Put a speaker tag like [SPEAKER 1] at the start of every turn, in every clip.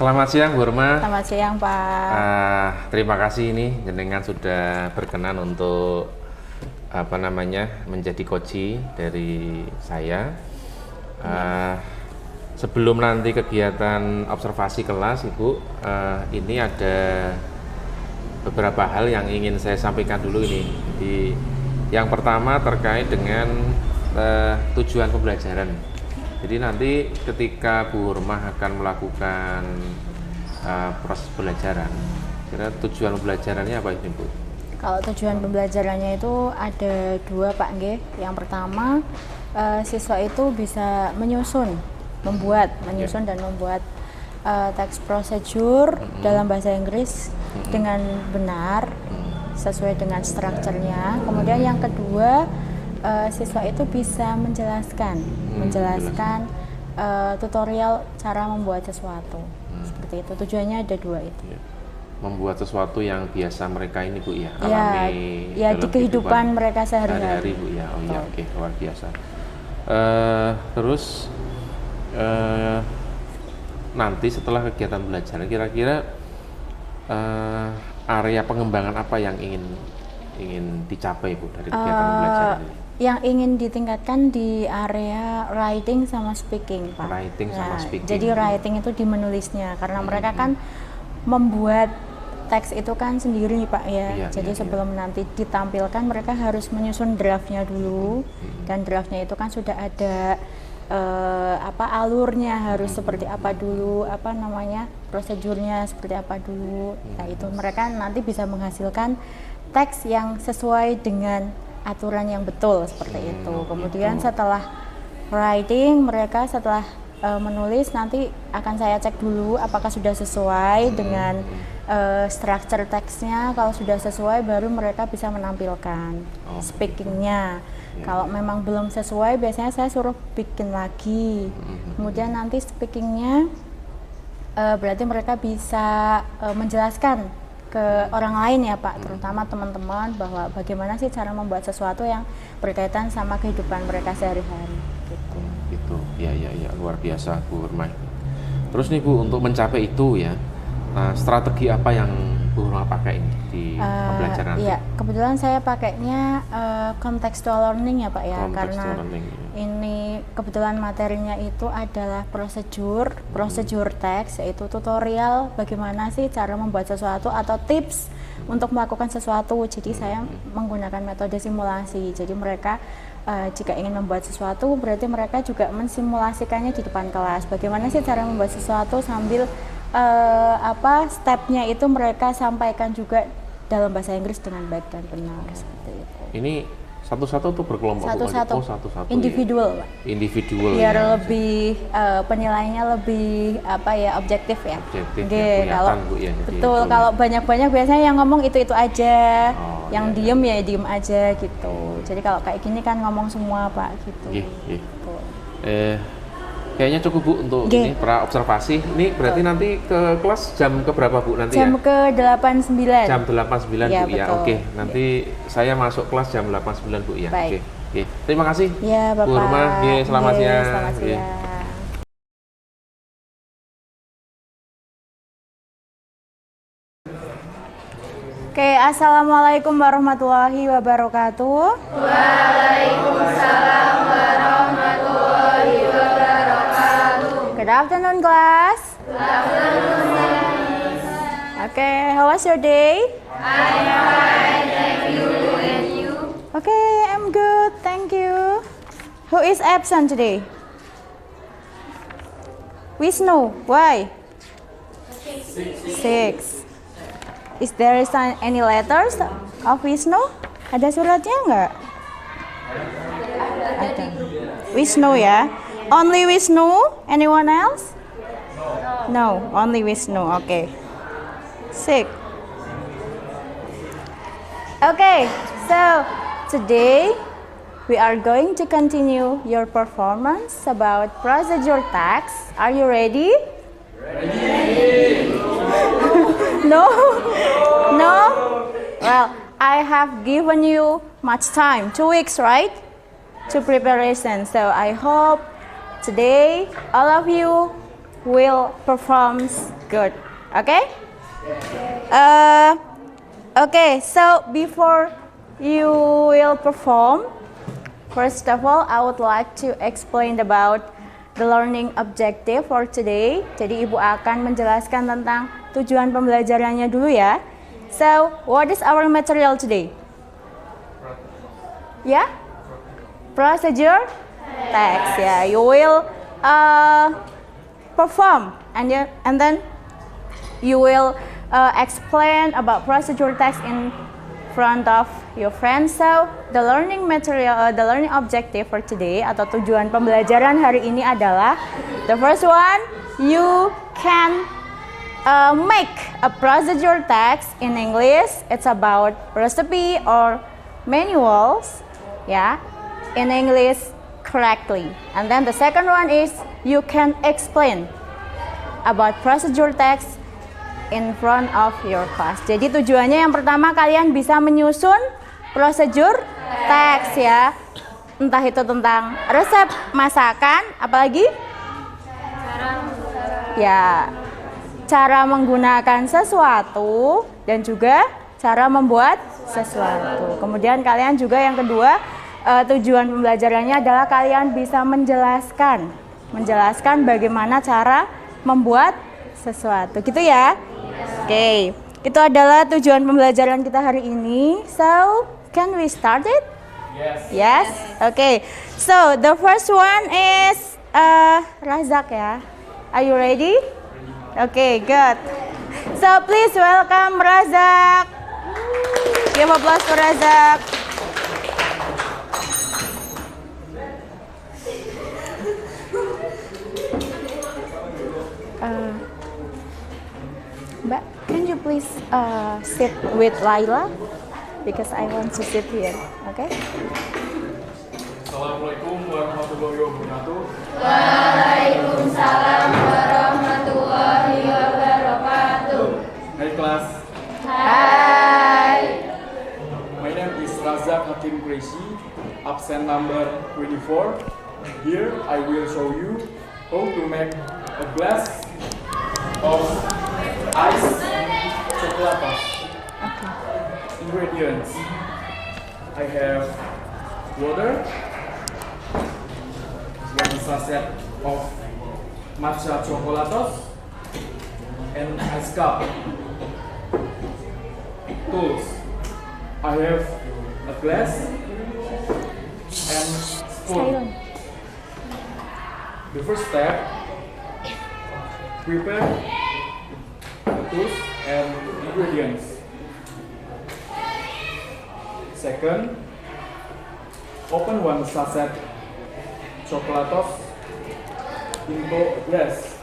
[SPEAKER 1] Selamat siang Bu Roma.
[SPEAKER 2] Selamat siang Pak.
[SPEAKER 1] Terima kasih ini jenengan sudah berkenan untuk menjadi coach dari saya. Sebelum nanti kegiatan observasi kelas Ibu, ini ada beberapa hal yang ingin saya sampaikan dulu ini. Yang pertama terkait dengan tujuan pembelajaran. Jadi nanti ketika Bu Rumah akan melakukan proses pembelajaran, kira tujuan pembelajarannya apa ini Bu?
[SPEAKER 2] Kalau tujuan pembelajarannya itu ada dua Pak Nggih. Yang pertama, siswa itu bisa menyusun dan membuat teks prosedur dalam bahasa Inggris dengan benar sesuai dengan strukturnya. Kemudian yang kedua, siswa itu bisa menjelaskan tutorial cara membuat sesuatu. Seperti itu. Tujuannya ada dua itu.
[SPEAKER 1] Membuat sesuatu yang biasa mereka ini Bu ya,
[SPEAKER 2] alami di kehidupan mereka sehari-hari
[SPEAKER 1] Bu ya. Oh iya, oke, luar biasa. Terus nanti setelah kegiatan belajar kira-kira area pengembangan apa yang ingin dicapai Bu dari kegiatan belajar ini?
[SPEAKER 2] Yang ingin ditingkatkan di area writing sama speaking Pak.
[SPEAKER 1] Writing sama speaking.
[SPEAKER 2] Jadi writing itu di menulisnya karena mereka kan membuat teks itu kan sendiri Pak ya. Jadi sebelum nanti ditampilkan mereka harus menyusun draftnya dulu dan draftnya itu kan sudah ada alurnya harus seperti apa dulu, prosedurnya seperti apa dulu. Nah itu mereka nanti bisa menghasilkan teks yang sesuai dengan aturan yang betul seperti itu. Kemudian setelah writing mereka setelah menulis nanti akan saya cek dulu apakah sudah sesuai dengan struktur teksnya. Kalau sudah sesuai baru mereka bisa menampilkan speakingnya. Kalau memang belum sesuai biasanya saya suruh bikin lagi. Kemudian nanti speakingnya berarti mereka bisa menjelaskan ke orang lain ya Pak, terutama teman-teman bahwa bagaimana sih cara membuat sesuatu yang berkaitan sama kehidupan mereka sehari-hari.
[SPEAKER 1] Gitu. Ya, luar biasa Bu Rumah. Terus nih Bu, untuk mencapai itu ya, strategi apa yang Bu Rumah pakai ini di pembelajaran?
[SPEAKER 2] Iya, kebetulan saya pakainya contextual learning ya Pak ya, karena ini kebetulan materinya itu adalah prosedur teks, yaitu tutorial bagaimana sih cara membuat sesuatu atau tips untuk melakukan sesuatu. Jadi saya menggunakan metode simulasi. Jadi mereka jika ingin membuat sesuatu berarti mereka juga mensimulasikannya di depan kelas. Bagaimana sih cara membuat sesuatu sambil stepnya itu mereka sampaikan juga dalam bahasa Inggris dengan baik dan benar seperti itu.
[SPEAKER 1] Ini satu-satu tuh berkelompok?
[SPEAKER 2] Satu-satu. Individual, Pak.
[SPEAKER 1] Individual.
[SPEAKER 2] Biar lebih penilaiannya lebih objektif ya.
[SPEAKER 1] Objektif ya,
[SPEAKER 2] kalau
[SPEAKER 1] Bu ya.
[SPEAKER 2] Betul, kalau banyak-banyak biasanya yang ngomong itu aja. Yang diem ya diem aja gitu. Jadi kalau kayak gini kan ngomong semua Pak gitu.
[SPEAKER 1] Kayaknya cukup Bu untuk ini pra observasi. Ini berarti nanti ke kelas jam ke berapa Bu nanti
[SPEAKER 2] jam ke 8.9.
[SPEAKER 1] Jam 8.9
[SPEAKER 2] ya,
[SPEAKER 1] Bu ya. Oke, nanti saya masuk kelas jam 8.9 Bu ya.
[SPEAKER 2] Baik.
[SPEAKER 1] Oke. Terima kasih.
[SPEAKER 2] Ya, Bapak.
[SPEAKER 1] Bu Rumah, selamat siang.
[SPEAKER 2] Selamat siang. Oke, assalamualaikum warahmatullahi wabarakatuh.
[SPEAKER 3] Waalaikumsalam warahmatullahi wabarakatuh.
[SPEAKER 2] Good afternoon, class.
[SPEAKER 3] Good afternoon, Miss.
[SPEAKER 2] Okay, how was your day?
[SPEAKER 3] I'm fine, thank you. And you?
[SPEAKER 2] Okay, I'm good, thank you. Who is absent today? Wisnu, why? 6. Is there any letters of Wisnu? Ada suratnya nggak? Ada. Wisnu ya. Only Wisnu? Anyone else? No, only Wisnu. Okay. 6. Okay, so today we are going to continue your performance about procedure text. Are you ready? No? No? Well, I have given you much time, 2 weeks, right? To preparation. So I hope today all of you will perform good. Okay? Okay, so before you will perform, first of all, I would like to explain about the learning objective for today. Jadi Ibu akan menjelaskan tentang tujuan pembelajarannya dulu ya. So, what is our material today? Yeah? Procedure text. Yeah, you will perform and then you will explain about procedure text in front of your friends. So the learning material, the learning objective for today atau tujuan pembelajaran hari ini adalah the first one, you can make a procedure text in English. It's about recipe or manuals, yeah, in English correctly. And then the second one is you can explain about procedure text in front of your class. Jadi tujuannya yang pertama kalian bisa menyusun prosedur teks ya. Entah itu tentang resep masakan, apalagi? Ya, cara menggunakan sesuatu dan juga cara membuat sesuatu. Kemudian kalian juga yang kedua, tujuan pembelajarannya adalah kalian bisa menjelaskan bagaimana cara membuat sesuatu. Gitu ya? Oke, itu adalah tujuan pembelajaran kita hari ini. So, can we start it? Yes. Okay. So, the first one is Razak ya. Are you ready? Okay, good. So, please welcome Razak. Give applause for Razak. Mbak, can you please sit with Laila? Because I want to sit here, okay?
[SPEAKER 4] Assalamualaikum warahmatullahi wabarakatuh.
[SPEAKER 3] Waalaikumsalam warahmatullahi wabarakatuh.
[SPEAKER 4] Hai kelas.
[SPEAKER 3] Hai.
[SPEAKER 4] My name is Razak Hakim Quraisy, absent number 24. Here I will show you how to make a glass of ice chocolate. Ingredients: I have water, 1 sachet of matcha chocolatos, and ice cup. Tools: I have a glass and spoon. The first step: prepare the tools and ingredients. Second, open 1 sachet chocolatos into a glass.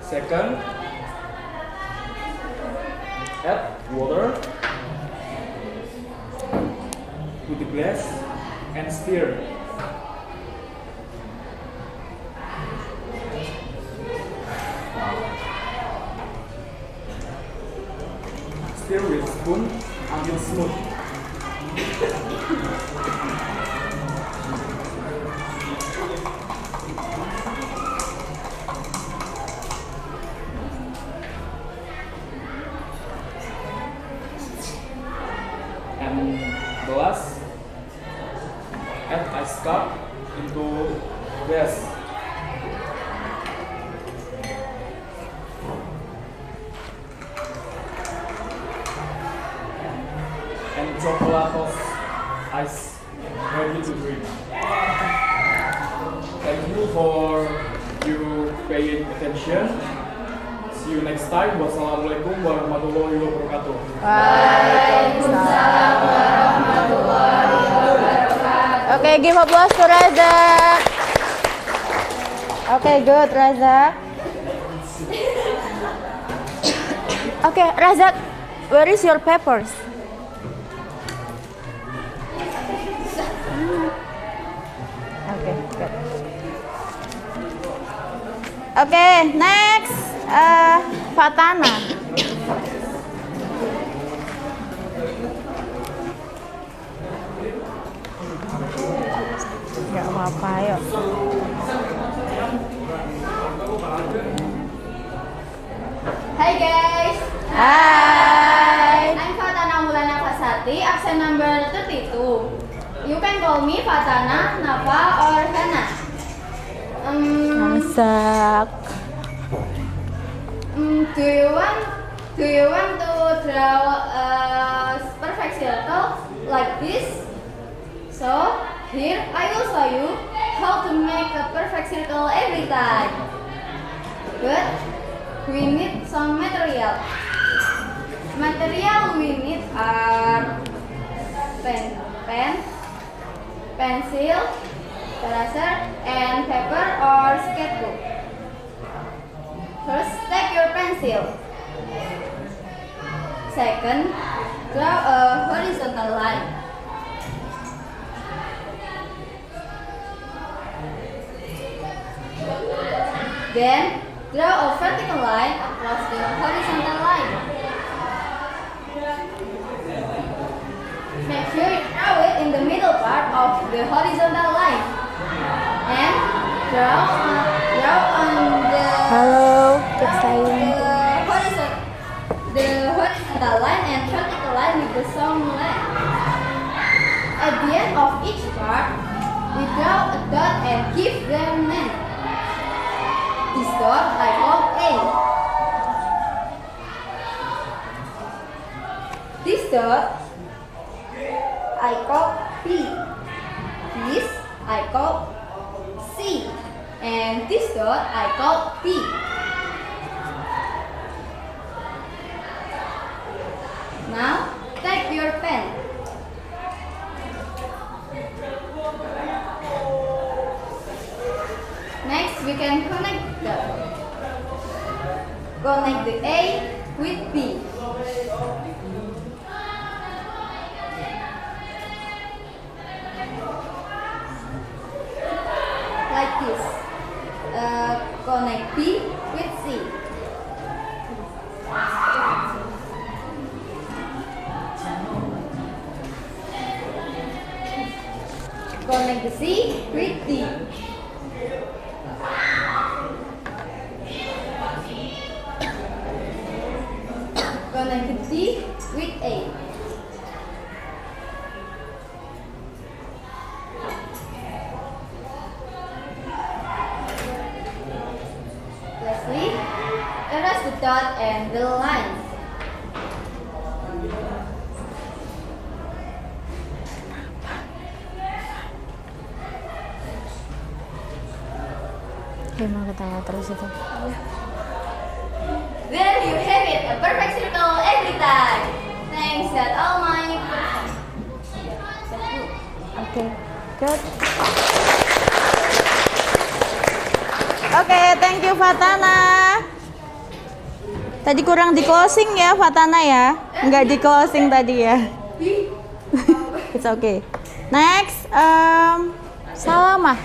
[SPEAKER 4] Second, add water to the glass and stir. Stir with spoon until smooth. And the last, add ice cup into glass. And chocolatos ice ready to drink. Thank you for you paying attention. See you next time. Wassalamualaikum warahmatullahi wabarakatuh.
[SPEAKER 2] Waalaikumsalam warahmatullahi wabarakatuh. Okay, give applause to Razak. Okay, good, Razak. Okay, Razak, where is your papers? Okay. Oke, next Fatana. Gak apa-apa, yuk.
[SPEAKER 3] Hi guys.
[SPEAKER 2] Hai.
[SPEAKER 3] I'm Fatana Mulana Fasati, absen number 32. You can call me Fatana, Nafa, or Hana.
[SPEAKER 2] Masak.
[SPEAKER 3] Do you want to draw a perfect circle like this? So here I will show you how to make a perfect circle every time. But we need some material. Material we need are pen, pencil, eraser, and paper or sketchbook. First, take your pencil. Second, draw a horizontal line. Then, draw a vertical line across the horizontal line. Make sure you draw it in the middle part of the horizontal line. And draw on the
[SPEAKER 2] Halo, keep silent.
[SPEAKER 3] the horizontal line and vertical line with the same line. At the end of each part, we draw a dot and give them name. This dot I call A. This dot I call B. This I call C. And this dot I call D. Now, take your pen. Next, we can connect the A with B. Like this. Connect B with C. Connect the C with D. Connect the D with A. Lastly, erase the dot and the lines.
[SPEAKER 2] Gimana ketawa terus itu?
[SPEAKER 3] There you have it, a perfect circle every time. Thanks, that all my.
[SPEAKER 2] Oke, good. Oke, thank you Fatana. Tadi kurang di closing ya Fatana ya? Enggak di closing tadi ya? It's okay. Next, Salamah.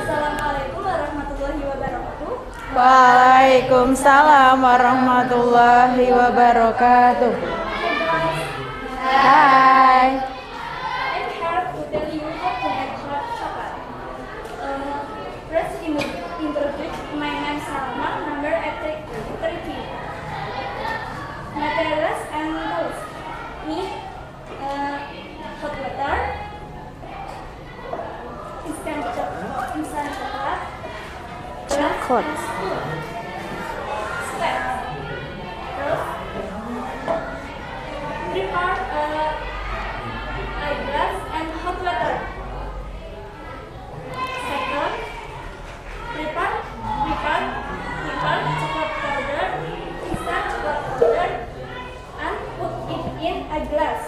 [SPEAKER 3] Assalamualaikum warahmatullahi wabarakatuh.
[SPEAKER 2] Waalaikumsalam warahmatullahi wabarakatuh. Hai.
[SPEAKER 5] I'm here to tell you how to make hot chocolate. First, introduce my name Salma, number 30. Materials and tools. Need hot water, instant chocolate,
[SPEAKER 2] Chocolate.
[SPEAKER 5] steps. First, prepare a glass and hot water. Second, prepare chocolate powder, instant chocolate powder, and put it in a glass.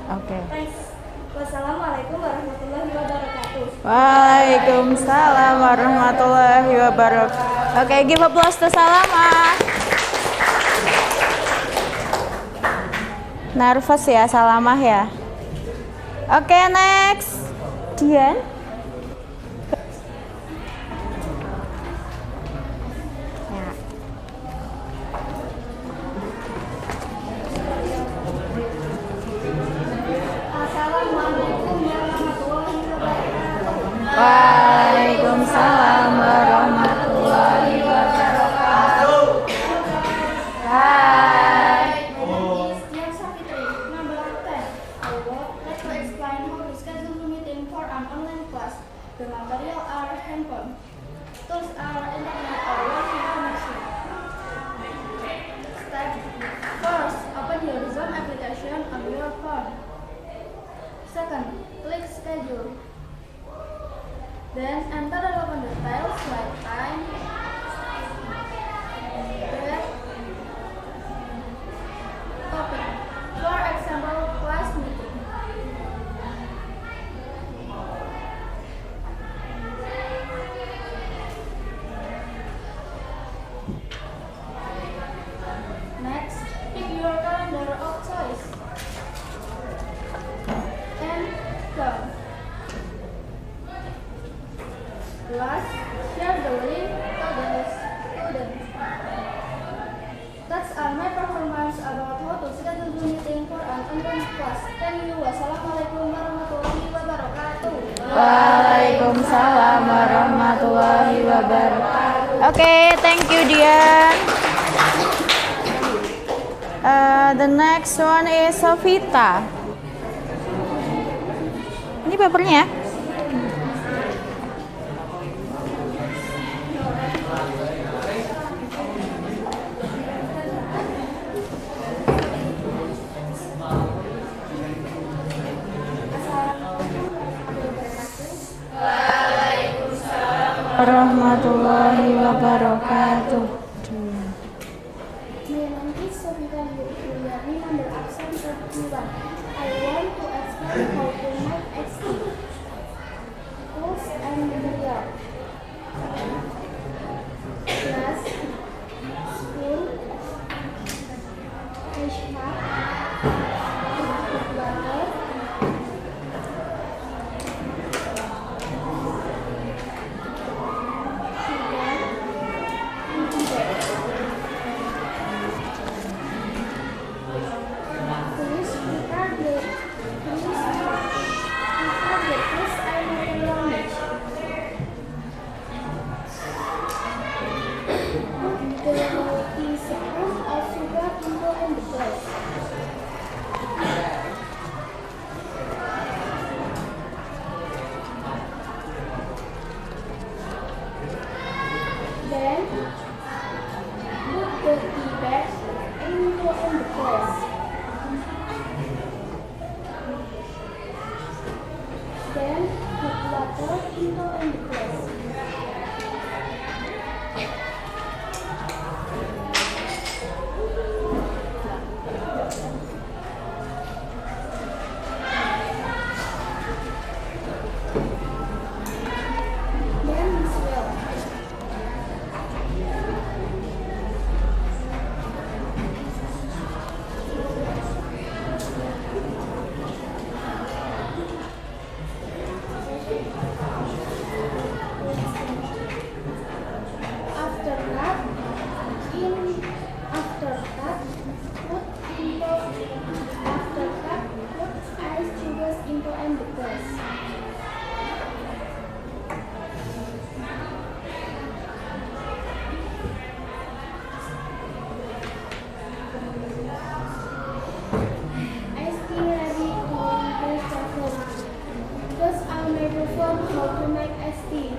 [SPEAKER 2] Oke.
[SPEAKER 5] Thanks. Wassalamualaikum warahmatullahi wabarakatuh.
[SPEAKER 2] Waalaikumsalam warahmatullahi wabarakatuh. Oke, give applause to Salama. Nervous ya Salamah ya. Oke, next. Dian. Ya.
[SPEAKER 3] Assalamualaikum warahmatullahi wabarakatuh.
[SPEAKER 2] Waalaikumsalam warahmatullahi wabarakatuh. Hai.
[SPEAKER 3] My name is Dian Savitri, number 10. I would like to explain how to schedule meeting for an online class. The material are handphone. Tools are internet or Wi-Fi connection. Step first, open your Zoom application on your phone. Second, click schedule. Then enter relevant details like time, date, topic. For example, class meeting. Next, pick your calendar of choice. And go. Last, share the link to the students. That's all my performance about how to schedule meeting for an online class. Thank you. Wassalamualaikum warahmatullahi wabarakatuh.
[SPEAKER 2] Waalaikumsalam warahmatullahi wabarakatuh. Oke, thank you Dian. The next one is Sofita. Ini papernya. Warahmatullahi wabarakatuh.
[SPEAKER 3] My name is Sofita Yuliani, number absent 31. I want to explain how to make XT. Tools and material. Glass, spoon, fish cup, water, please prepare the tools and material mix. Put the teaspoon of sugar into the glass. Then put the tea bag into the glass. Then put water into the glass. Then mix well. After that, put ice cubes into the glass. Ice tea ready to increase chocolate. Thus, I may perform how to make iced tea.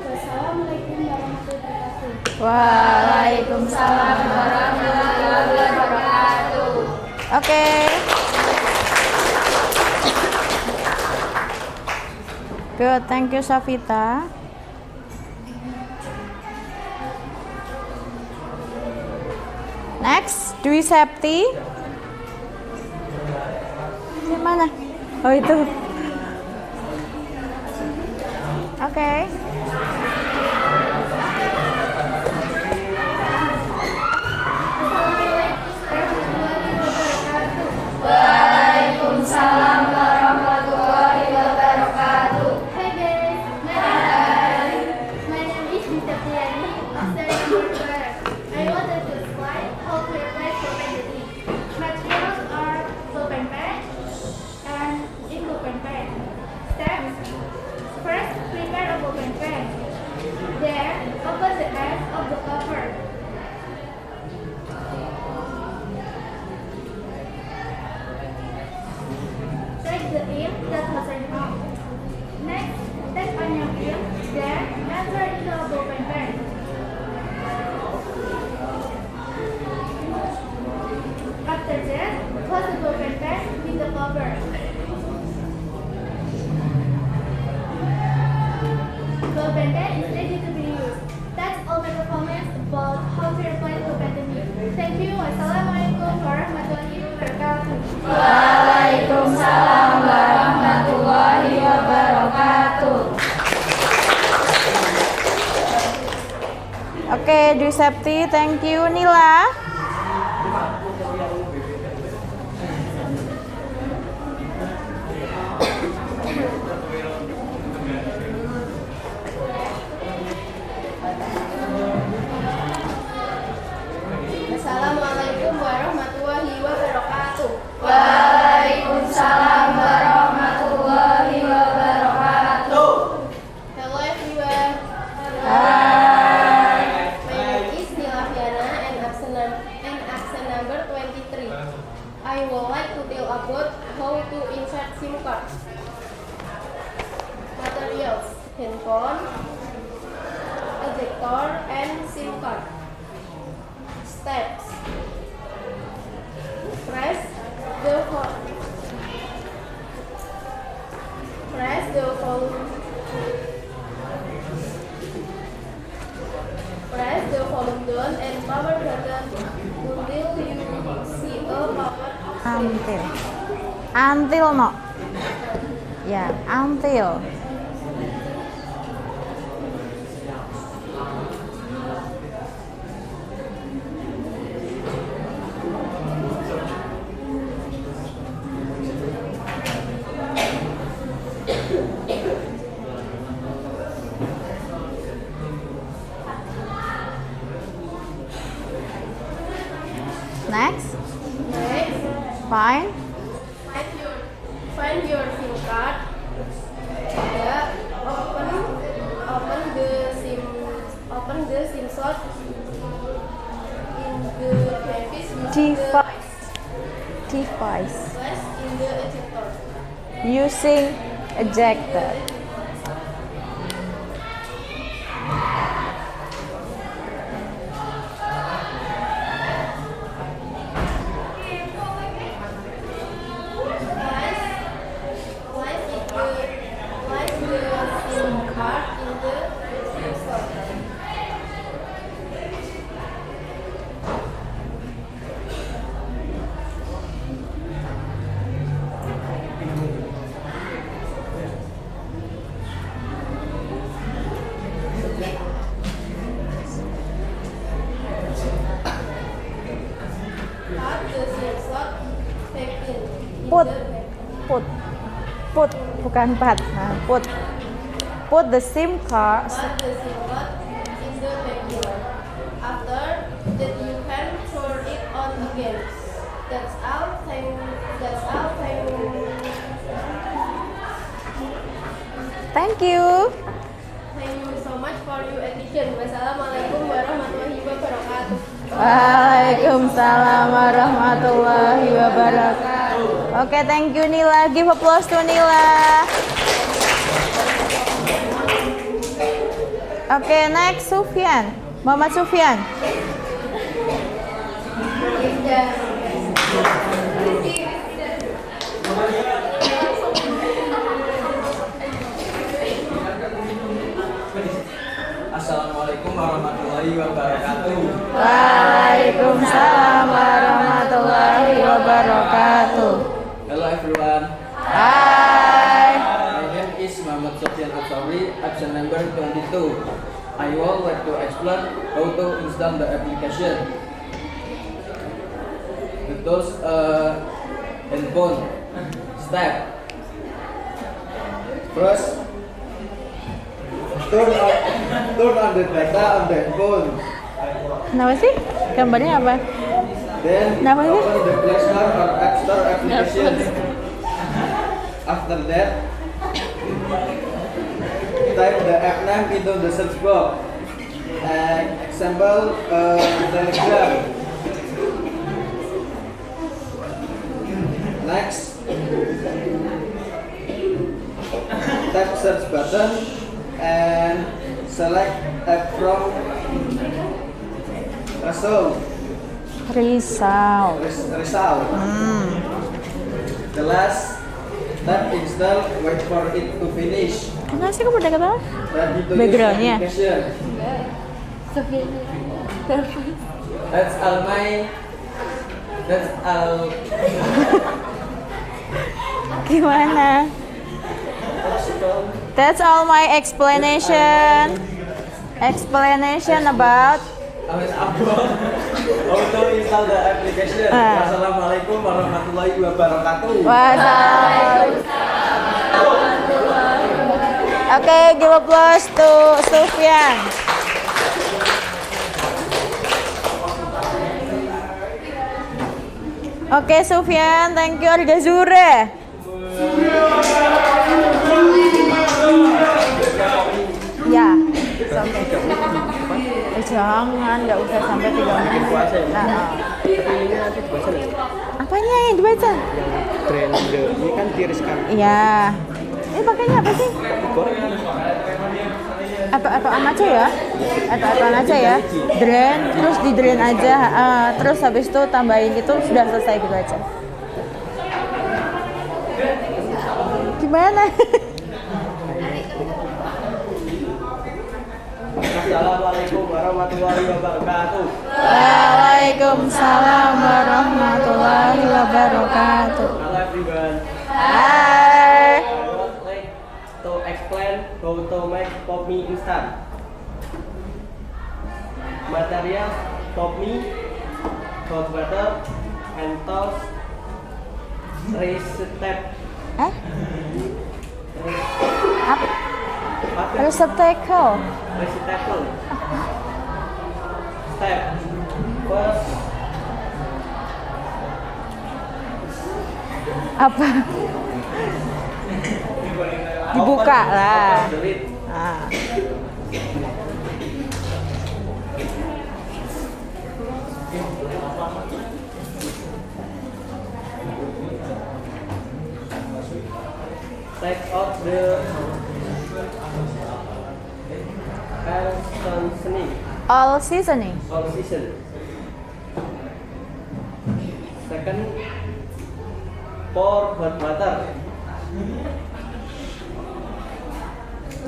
[SPEAKER 3] Wassalamualaikum warahmatullahi wabarakatuh.
[SPEAKER 2] Waalaikumsalam warahmatullahi wabarakatuh. Oke. Good, thank you Safita. Next, Dwi Septi. Di mana? Oh itu. Oke.
[SPEAKER 3] Waalaikumsalam warahmatullahi wabarakatuh. Hey guys, my name is Disapriani, studying number 12. I wanted to explain how to apply pulpen technique. Materials are pulpen pen and ink pulpen pen. Steps: first, prepare a pulpen pen. Then, open the edge of the cover. Take the ink that has run out. Next, take on your ink, then enter into a ballpen pen. After that, close the ballpen pen with the cover. Ballpen pen is ready to be used. That's all my comments about how to apply ballpen technique. Thank you. Wassalamualaikum warahmatullahi wabarakatuh.
[SPEAKER 2] Waalaikumsalam warahmatullahi wabarakatuh. Oke, Dwi Septi, thank you. Nila.
[SPEAKER 3] Assalamualaikum warahmatullahi wabarakatuh.
[SPEAKER 2] Waalaikumsalam warahmatullahi wabarakatuh.
[SPEAKER 3] Hello everyone.
[SPEAKER 2] Hai.
[SPEAKER 3] My name is Nilaviana and accent number 23. I would like to tell about how to insert SIM card. Materials: handphone, ejector, and SIM card. Steps: press the volume down and power button until you see a power.
[SPEAKER 2] Until no. Ya, until. Next,
[SPEAKER 3] Next,
[SPEAKER 2] find.
[SPEAKER 3] find your SIM card. Yeah, open the SIM slot in the device
[SPEAKER 2] Device.
[SPEAKER 3] Press in the ejector.
[SPEAKER 2] Using ejector.
[SPEAKER 3] Place the SIM card in the SIM slot. Put the SIM slot back in.
[SPEAKER 2] Put. Put, bukan pat. Nah, put the SIM card.
[SPEAKER 3] Put the SIM card in the background. After that, you can turn it on again. That's all.
[SPEAKER 2] Thank you.
[SPEAKER 3] Thank you so much for your attention. Wassalamualaikum warahmatullahi wabarakatuh.
[SPEAKER 2] Waalaikumsalam warahmatullahi wabarakatuh. Oke, thank you Nila. Give applause to Nila. Oke, next Sufyan. Muhammad Sufyan.
[SPEAKER 6] Assalamualaikum warahmatullahi wabarakatuh.
[SPEAKER 2] Waalaikumsalam warahmatullahi wabarakatuh.
[SPEAKER 6] Hello everyone.
[SPEAKER 2] Hai.
[SPEAKER 6] My name is Muhammad Sofyan Absari, absent number 22. I would like to explain how to install the application. The tools handphone. Step. First, turn on the data on the handphone.
[SPEAKER 2] Kenapa sih? Gambarnya apa?
[SPEAKER 6] Then
[SPEAKER 2] Kenapa sih?
[SPEAKER 6] open the Play Store or App Store application. After that, type the app name into the search box. Example, Telegram. Next, tap search button and select app from result.
[SPEAKER 2] Risau.
[SPEAKER 6] Result. The last, tap install, wait for it to finish.
[SPEAKER 2] Kenapa sih kamu udah ketawa?
[SPEAKER 6] Ready to use
[SPEAKER 2] Backgroundnya?
[SPEAKER 6] application. That's all.
[SPEAKER 2] Gimana? That's all my explanation. Explanation about
[SPEAKER 6] How to install the application.
[SPEAKER 2] Ah.
[SPEAKER 6] Wassalamualaikum warahmatullahi wabarakatuh.
[SPEAKER 2] Oke, give applause to Sufyan. Oke, Sufyan, thank you. Ada Zure. Ya, jangan, nggak usah sampai 3 menit. Apanya yang dibaca?
[SPEAKER 6] Ini kan tiriskan.
[SPEAKER 2] Iya. Ini pakainya apa sih? Atau aja ya? Atau aja ya? Drain, terus di drain aja. Terus habis itu tambahin itu sudah selesai gitu aja. Gimana?
[SPEAKER 6] Assalamualaikum warahmatullahi wabarakatuh.
[SPEAKER 2] Waalaikumsalam warahmatullahi wabarakatuh.
[SPEAKER 6] Hello everyone.
[SPEAKER 2] Hai.
[SPEAKER 6] I would like to explain how to make pop mie instant. Material: pop mie, hot water, and toast. Recipe.
[SPEAKER 2] Apa? Receptacle.
[SPEAKER 6] Vegetable. Step. First,
[SPEAKER 2] Apa? Dibuka lah.
[SPEAKER 6] open the lid. Take out the seasoning.
[SPEAKER 2] All seasoning.
[SPEAKER 6] All season. Second, pour hot water.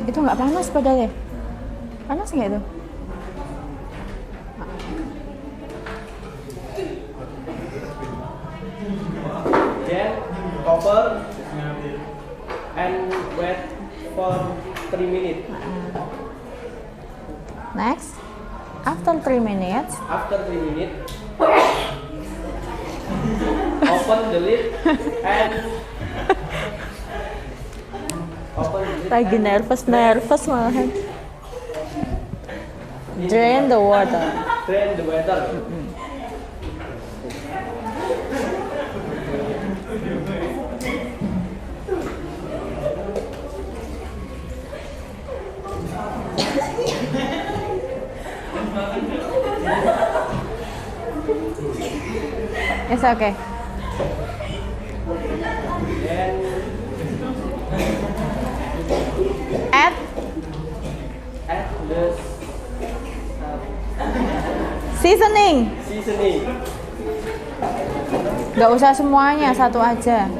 [SPEAKER 2] Itu nggak panas padahal ya? Panas nggak itu?
[SPEAKER 6] Then cover and wait for 3 minutes.
[SPEAKER 2] Next, after 3 minutes,
[SPEAKER 6] After 3 minutes, open the lid and
[SPEAKER 2] lagi nervous malahan. Drain the water.
[SPEAKER 6] drain the water.
[SPEAKER 2] It's okay.
[SPEAKER 6] Then
[SPEAKER 2] Add
[SPEAKER 6] add the
[SPEAKER 2] seasoning.
[SPEAKER 6] seasoning.
[SPEAKER 2] Nggak usah semuanya, satu aja.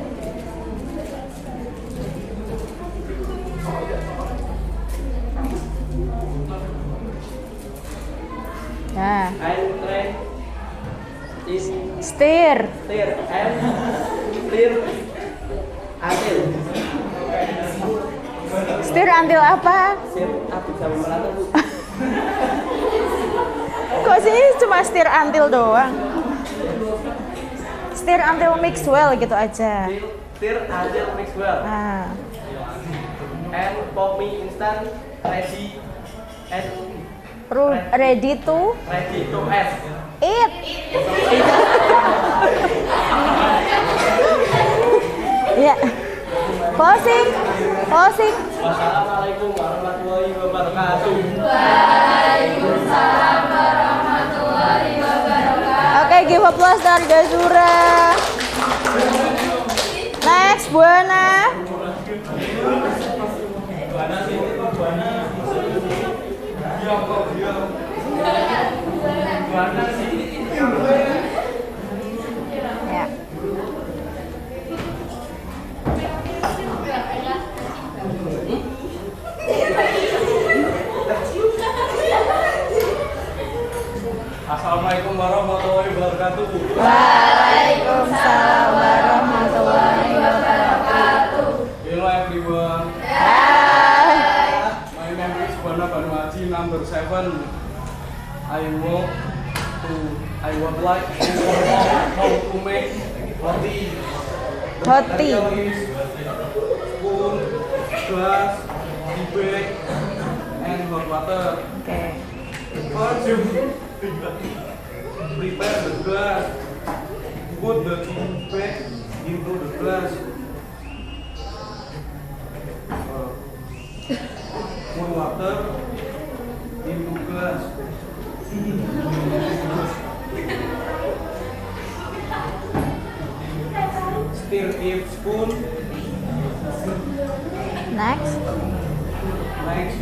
[SPEAKER 2] Nah,
[SPEAKER 6] And train in
[SPEAKER 2] stir.
[SPEAKER 6] stir and stir Until.
[SPEAKER 2] Steer until apa?
[SPEAKER 6] Steer up sama melata Bu.
[SPEAKER 2] Kok sih cuma steer until doang? Steer until mix well gitu aja.
[SPEAKER 6] Steer until mix well.
[SPEAKER 2] Nah,
[SPEAKER 6] And pop mie instant ready and
[SPEAKER 2] ready to
[SPEAKER 6] eat.
[SPEAKER 2] eat. Ya. Closing.
[SPEAKER 6] Wassalamualaikum warahmatullahi wabarakatuh.
[SPEAKER 2] Oke, give applause dari Gazura. Next, Buana. Ya.
[SPEAKER 4] Assalamualaikum warahmatullahi wabarakatuh.
[SPEAKER 2] Waalaikumsalam warahmatullahi wabarakatuh.
[SPEAKER 4] Hello everyone.
[SPEAKER 2] Hai.
[SPEAKER 4] My name is Buana Banuaji, number 7. I would like to learn how to make roti.
[SPEAKER 2] Roti.
[SPEAKER 4] Material is spoon, glass, tea bag, and hot water.
[SPEAKER 2] Oke.
[SPEAKER 4] First, you prepare the glass. Put the tea bag into the glass. Pour water into glass. Stir each spoon.
[SPEAKER 2] Next.
[SPEAKER 4] Next.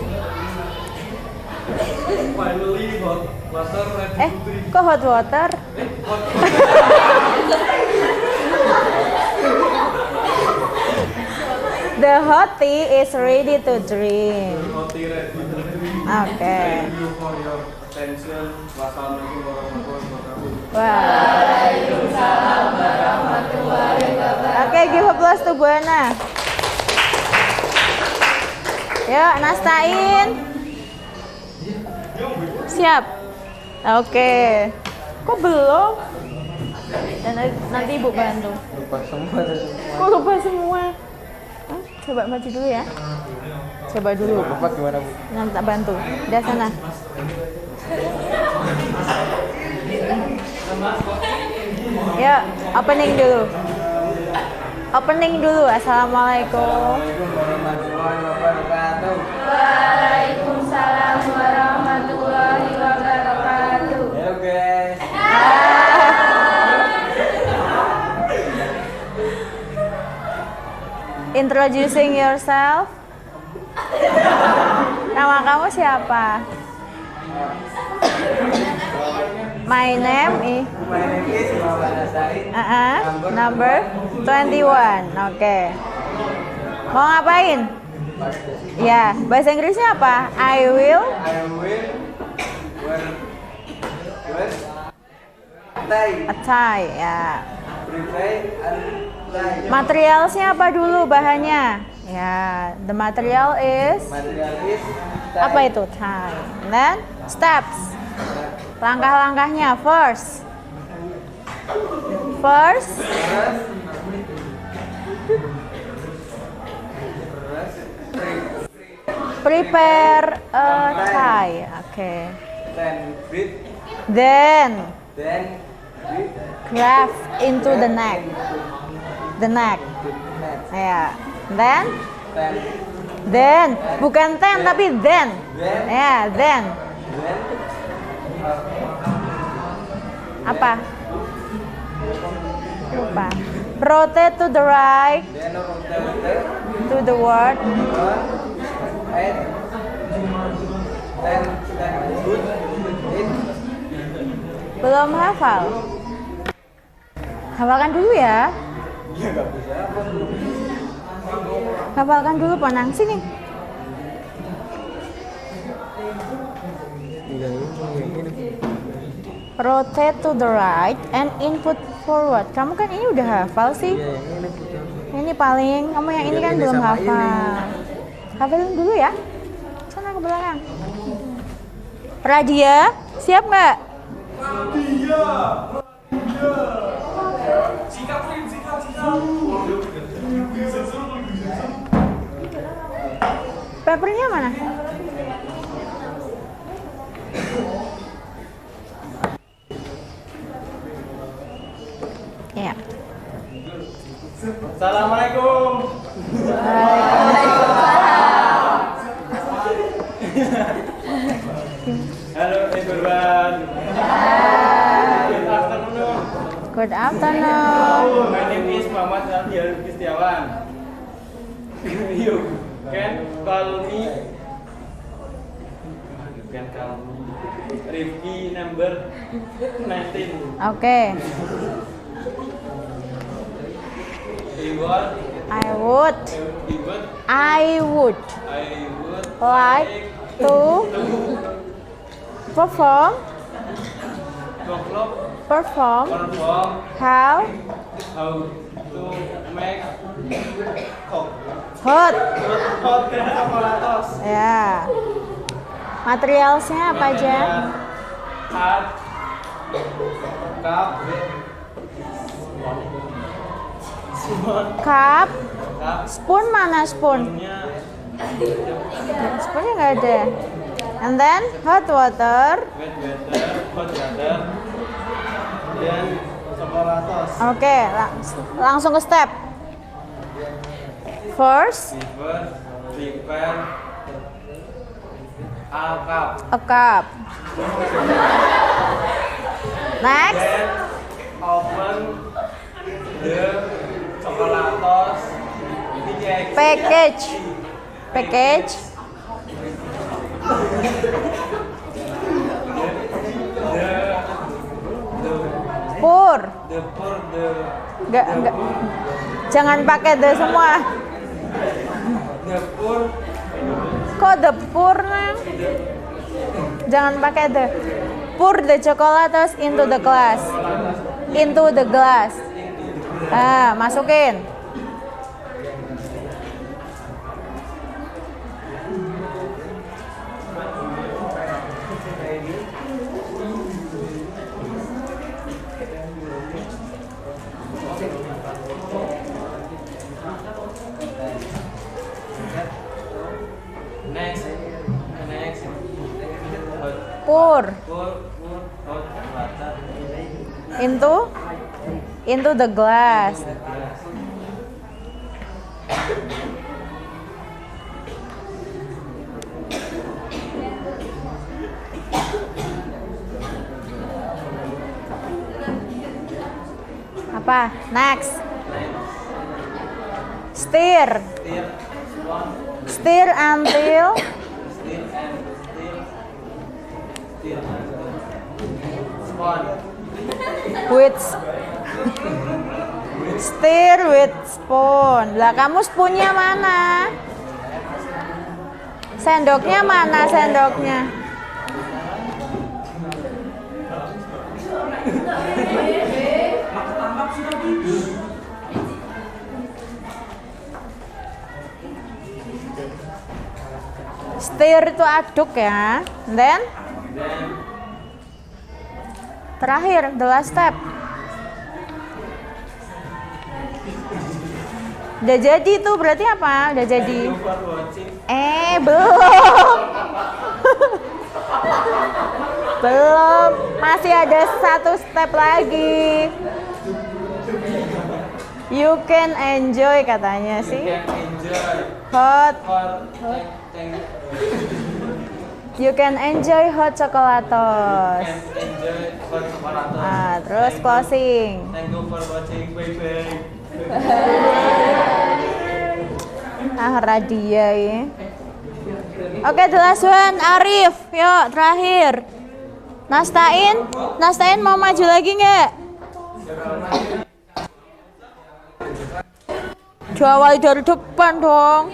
[SPEAKER 4] Finally, hot water ready to drink.
[SPEAKER 2] Kok hot water?
[SPEAKER 4] Hot
[SPEAKER 2] The hot tea is ready to drink.
[SPEAKER 4] roti ready to drink.
[SPEAKER 2] Oke.
[SPEAKER 4] Thank you for your attention. Wassalamualaikum warahmatullahi wabarakatuh.
[SPEAKER 2] Wah. Oke, give applause to Buana. Yuk, nastain. Siap. Oke. Kok belum? Dan nanti Ibu bantu.
[SPEAKER 6] Lupa semua.
[SPEAKER 2] Kok lupa semua? Hah? Coba maju dulu ya. Coba dulu.
[SPEAKER 6] Lupa gimana Bu?
[SPEAKER 2] Nanti tak bantu. Udah sana. Yuk, opening dulu. Opening dulu. Assalamualaikum.
[SPEAKER 6] Assalamualaikum warahmatullahi wabarakatuh.
[SPEAKER 3] Waalaikumsalam warahmatullahi wabarakatuh.
[SPEAKER 6] Hello guys.
[SPEAKER 2] Introducing yourself. Nama kamu siapa? My name is
[SPEAKER 6] My name is Muhammad Nasain.
[SPEAKER 2] number 21. Oke. Mau ngapain? Ya, bahasa Inggrisnya apa? I will
[SPEAKER 6] I will wear tie.
[SPEAKER 2] a tie. Ya.
[SPEAKER 6] Prepare and tie.
[SPEAKER 2] Materialsnya apa dulu bahannya? Ya, the material is
[SPEAKER 6] Material is tie.
[SPEAKER 2] apa itu? Tie. And then steps. Langkah-langkahnya first. Prepare a tie. Oke.
[SPEAKER 6] Then breathe.
[SPEAKER 2] Then
[SPEAKER 6] Then breathe.
[SPEAKER 2] craft into the neck. The neck.
[SPEAKER 6] Next.
[SPEAKER 2] Ya. Then
[SPEAKER 6] Then
[SPEAKER 2] bukan then tapi then.
[SPEAKER 6] Then.
[SPEAKER 2] Ya, then.
[SPEAKER 6] then
[SPEAKER 2] Apa? Lupa. Rotate to the right,
[SPEAKER 6] then rotate
[SPEAKER 2] to the word.
[SPEAKER 6] and then good in
[SPEAKER 2] Belum hafal. Hafalkan dulu ya.
[SPEAKER 6] ya nggak bisa apa
[SPEAKER 2] Hafalkan dulu Ponang. Sini. Rotate to the right and input forward. Kamu kan ini udah hafal sih. Ini paling, kamu yang ini kan belum hafal. Hafalin dulu ya. Sana ke belakang. Radia, siap nggak? Papernya mana? Ya.
[SPEAKER 6] Assalamualaikum. Halo everyone. Good afternoon.
[SPEAKER 2] Good afternoon.
[SPEAKER 6] My name is Muhammad Rafiul Kristiawan. You can call me Rifki number 19.
[SPEAKER 2] Oke. I would like to perform how
[SPEAKER 6] to make
[SPEAKER 2] hot.
[SPEAKER 6] hot chocolatos.
[SPEAKER 2] Ya. Materialsnya apa aja?
[SPEAKER 6] Cup,
[SPEAKER 2] Cup. Spoon mana spoon? Spoonnya nggak ada. And then hot water.
[SPEAKER 6] hot water, dan chocolatos.
[SPEAKER 2] Oke, langsung ke step. First,
[SPEAKER 6] Prepare a cup.
[SPEAKER 2] a cup. Next,
[SPEAKER 6] Then open the chocolatos
[SPEAKER 2] package. Package. Pour. Enggak. Jangan pakai the semua. Kok the pour, Nang? Jangan pakai the. Pour the chocolates into the glass. Into the glass. Ah, masukin.
[SPEAKER 6] Next.
[SPEAKER 2] Pour
[SPEAKER 6] Hot water
[SPEAKER 2] into the glass. Apa? Next. Stir until stir with spoon. Lah kamu spoonnya mana? Sendoknya mana sendoknya? Stir itu aduk ya. Then terakhir, the last step. Udah jadi tuh, berarti apa? Udah jadi. Belum. Belum. Masih ada satu step lagi. You can enjoy katanya sih. Hot. You can enjoy hot chocolatos. Ah, terus closing.
[SPEAKER 6] Thank you for watching. Bye-bye.
[SPEAKER 2] Radia ya. Oke, the last one, Arif. Yuk, terakhir. Nastain mau maju lagi nggak? Diawali dari depan dong.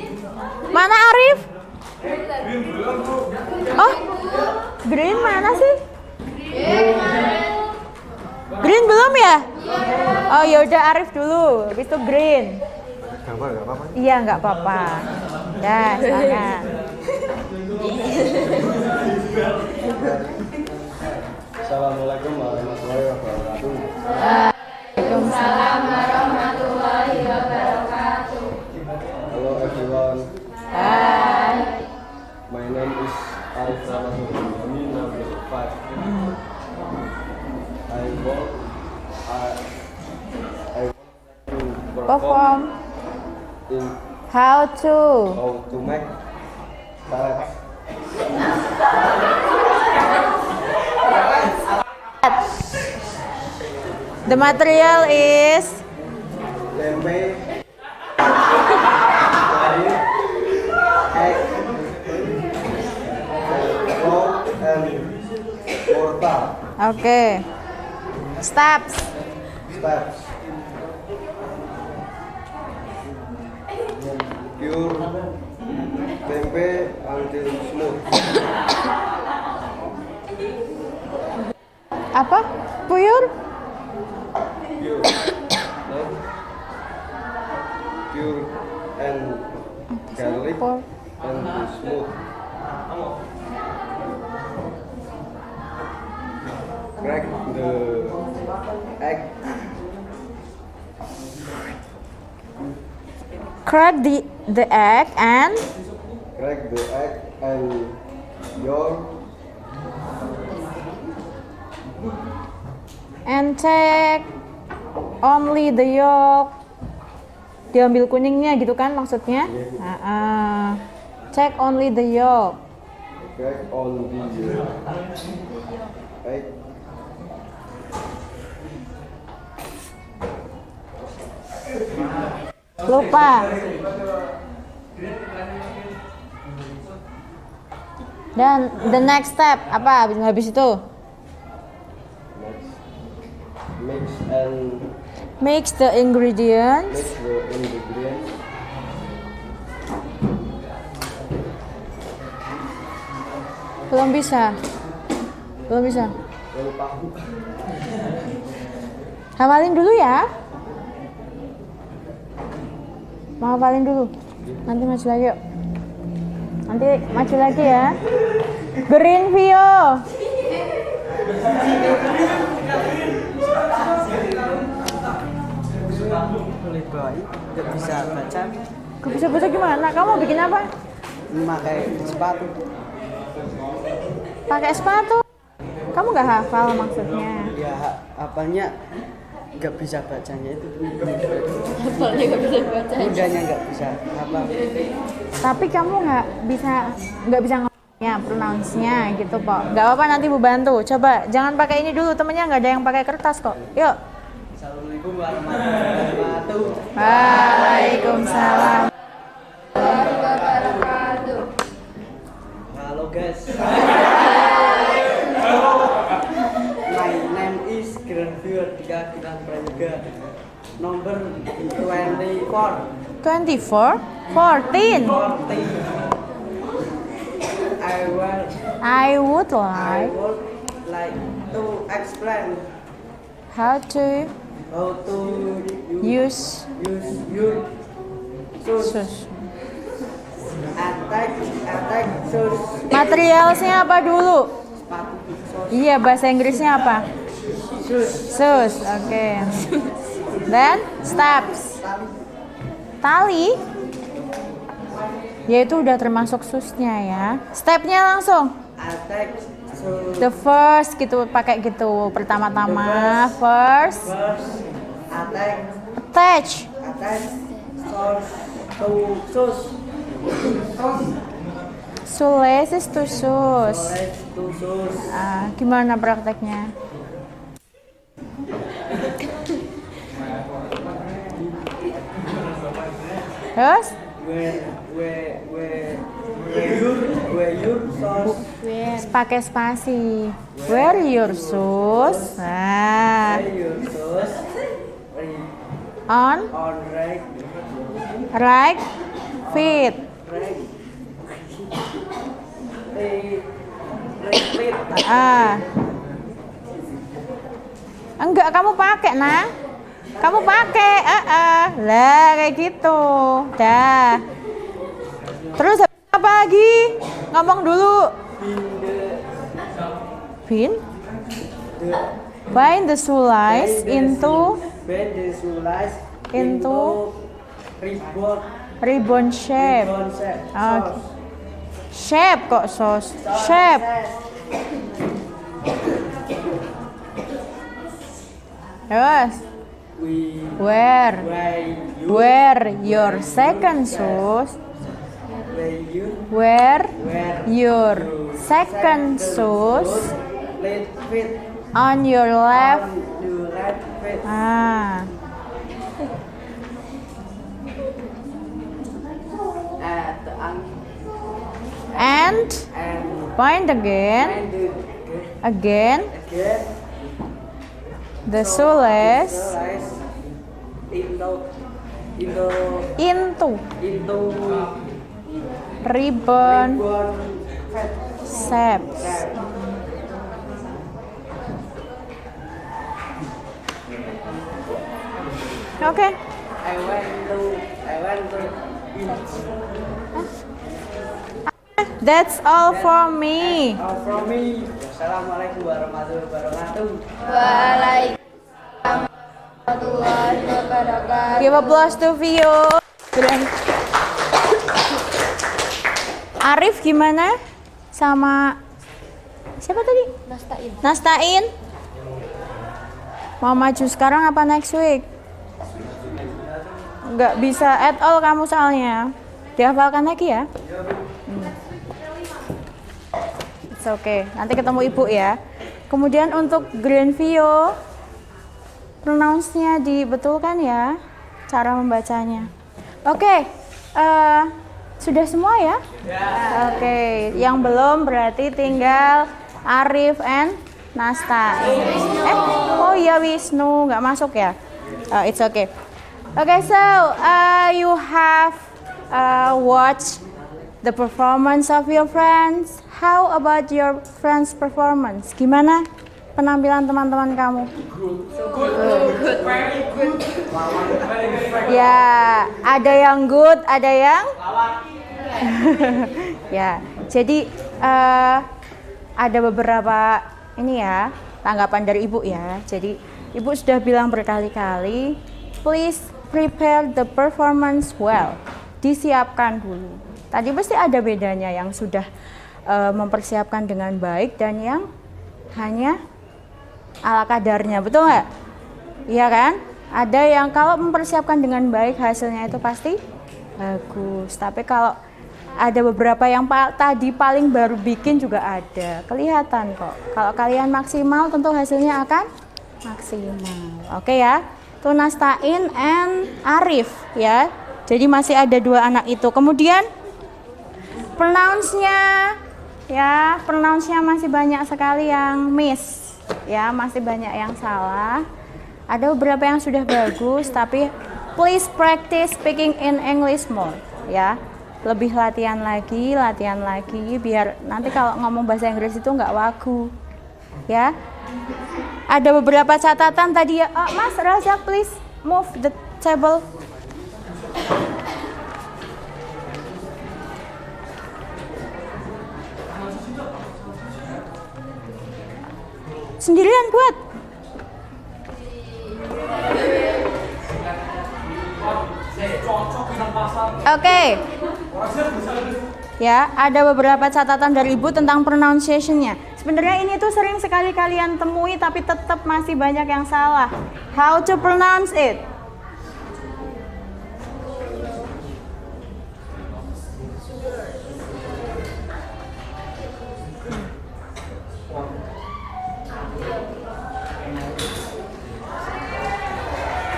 [SPEAKER 2] Mana Arif? Oh, Green mana sih? Green belum ya? Oh yaudah Arif dulu, habis itu Green.
[SPEAKER 7] gambar nggak apa-apa?
[SPEAKER 2] Iya, nggak apa-apa. Ya, silakan.
[SPEAKER 7] Assalamualaikum warahmatullahi wabarakatuh.
[SPEAKER 2] Waalaikumsalam
[SPEAKER 3] warahmatullahi wabarakatuh.
[SPEAKER 7] Hello everyone.
[SPEAKER 2] Hai.
[SPEAKER 7] My name is Alfa Nasruddin, number 5. I want to
[SPEAKER 2] Perform.
[SPEAKER 7] in
[SPEAKER 2] How to.
[SPEAKER 7] how to make salad.
[SPEAKER 2] The material is
[SPEAKER 7] Tempe, garing, egg, flour, and mortar.
[SPEAKER 2] okay. Steps.
[SPEAKER 7] Steps. Pure tempe until smooth.
[SPEAKER 2] Apa? Puyur?
[SPEAKER 7] Pure. Pure and garlic
[SPEAKER 2] Pour.
[SPEAKER 7] and smooth. Crack the egg.
[SPEAKER 2] Crack the egg and
[SPEAKER 7] Crack the egg and
[SPEAKER 2] take only the yolk. Diambil kuningnya gitu kan maksudnya? Check only the yolk.
[SPEAKER 7] crack on the egg.
[SPEAKER 2] Lupa. Dan the next step apa habis itu?
[SPEAKER 7] Mix and
[SPEAKER 2] Mix the ingredients.
[SPEAKER 7] mix the ingredients.
[SPEAKER 2] Belum bisa. Belum bisa.
[SPEAKER 7] Lupa.
[SPEAKER 2] Hafalin dulu ya. Mau hafalin dulu. Nanti maju lagi yuk. Nanti maju lagi ya. Green Vio.
[SPEAKER 8] Boleh baik, nggak bisa baca,
[SPEAKER 2] Gak bisa baca gimana? Kamu bikin apa?
[SPEAKER 8] memakai sepatu.
[SPEAKER 2] Pakai sepatu. Kamu gak hafal maksudnya?
[SPEAKER 8] Ya apanya nggak bisa bacanya itu.
[SPEAKER 3] Hafalnya nggak bisa baca.
[SPEAKER 8] Mudahnya nggak bisa apa.
[SPEAKER 2] Tapi kamu nggak bisa ngomongnya, pronounce-nya gitu kok. Gak apa-apa, nanti Bu bantu. Coba jangan pakai ini dulu, temennya nggak ada yang pakai kertas kok. Yuk.
[SPEAKER 8] Assalamualaikum warahmatullahi wabarakatuh.
[SPEAKER 2] Waalaikumsalam.
[SPEAKER 3] Wabarakatuh.
[SPEAKER 8] Halo guys. My name is Granvir Dika Gilang Prayoga. Nomor 24.
[SPEAKER 2] 24, 14.
[SPEAKER 8] 40.
[SPEAKER 2] I would
[SPEAKER 8] I
[SPEAKER 2] like
[SPEAKER 8] would like to explain
[SPEAKER 2] how to
[SPEAKER 8] how to
[SPEAKER 2] use
[SPEAKER 8] your shoes.
[SPEAKER 2] sus.
[SPEAKER 8] Attack shoes.
[SPEAKER 2] Materialnya apa dulu?
[SPEAKER 8] Sepatu shoes.
[SPEAKER 2] Iya, bahasa Inggrisnya apa? Sus, oke. Then steps. Tali. Ya itu udah termasuk susnya ya. Stepnya langsung.
[SPEAKER 8] Attack shoes.
[SPEAKER 2] The first gitu, pakai gitu. Pertama-tama first.
[SPEAKER 8] Attack
[SPEAKER 2] Attach.
[SPEAKER 8] shoes to shoes.
[SPEAKER 2] Shoelaces to shoes.
[SPEAKER 8] Shoes to shoes.
[SPEAKER 2] Gimana prakteknya? Terus?
[SPEAKER 8] Wear your shoes.
[SPEAKER 2] Pakai spasi. Wear your shoes. Nah,
[SPEAKER 8] Wear your shoes.
[SPEAKER 2] on
[SPEAKER 8] On
[SPEAKER 2] right feet. Enggak, kamu pakai nah. Kamu pakai. Lah, kayak gitu. Dah. Terus apa lagi? Ngomong dulu. Bind the shoelace into ribbon shape. Okay. Shape kok sos. Shape. Yes. Wear your second shoes. Wear your second shoes on your left. Ah. And point again. The shoelace into ribbon shapes. Okay.
[SPEAKER 8] I went to
[SPEAKER 2] That's all for me.
[SPEAKER 8] Assalamualaikum warahmatullahi wabarakatuh.
[SPEAKER 3] Waalaikumsalam warahmatullahi wabarakatuh.
[SPEAKER 2] Give applause to Vio. Arif gimana? Sama siapa tadi? Nastain. Mau maju sekarang apa next week? Nggak bisa at all kamu soalnya. Dihafalkan lagi ya. It's okay. Nanti ketemu ibu ya. Kemudian untuk Greenvio, pronounce-nya dibetulkan ya, cara membacanya. Oke, sudah semua ya? Oke, yang belum berarti tinggal Arif and Nasta. Oh iya Wisnu, nggak masuk ya? It's okay. Okay, so you have watched the performance of your friends. How about your friends' performance? Gimana penampilan teman-teman kamu? Good. Ya, ada yang good, ada yang ya. Jadi ada beberapa ini ya tanggapan dari ibu ya. Jadi ibu sudah bilang berkali-kali, please prepare the performance well. Disiapkan dulu. Tadi pasti ada bedanya yang sudah mempersiapkan dengan baik dan yang hanya ala kadarnya, betul nggak? Iya kan? Ada yang kalau mempersiapkan dengan baik hasilnya itu pasti bagus. Tapi kalau ada beberapa yang tadi paling baru bikin juga ada, kelihatan kok. Kalau kalian maksimal tentu hasilnya akan maksimal. Oke ya? Tuh Nastain and Arif ya. Jadi masih ada dua anak itu. Kemudian pronounce-nya ya, pronounce-nya masih banyak sekali yang miss ya, masih banyak yang salah. Ada beberapa yang sudah bagus, tapi please practice speaking in English more ya. Lebih latihan lagi biar nanti kalau ngomong bahasa Inggris itu nggak wagu ya. Ada beberapa catatan tadi ya. Mas Razak, please move the table. Sendirian kuat. Oke. Ya, ada beberapa catatan dari Ibu tentang pronunciation-nya. Sebenarnya ini tuh sering sekali kalian temui tapi tetap masih banyak yang salah. How to pronounce it?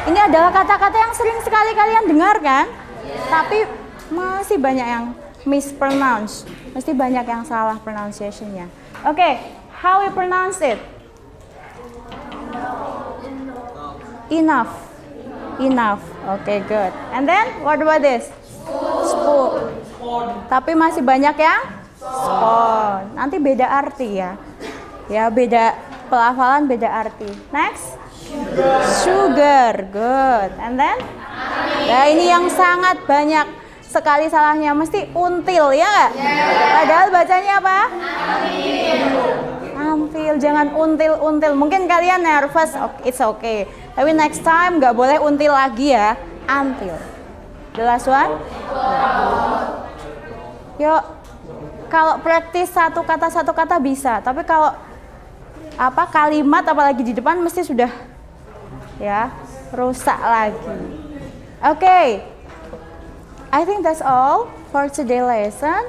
[SPEAKER 2] Ini adalah kata-kata yang sering sekali kalian dengar kan? Tapi masih banyak yang mispronounce. Mesti banyak yang salah pronunciation-nya. Oke, how we pronounce it? Enough. Okay, good. And then what about this? Spoon. Tapi masih banyak yang spoon. Nanti beda arti ya. Ya, beda pelafalan, beda arti. Next. Sugar, good. And then Nah, ini yang sangat banyak sekali salahnya, mesti until ya nggak? Padahal bacanya apa? Until, jangan until. Mungkin kalian nervous, it's okay. Tapi next time nggak boleh until lagi ya, until. The last one? Yuk, kalau praktis satu kata bisa, tapi kalau kalimat apalagi di depan mesti sudah ya rusak lagi. Okay, I think that's all for today lesson.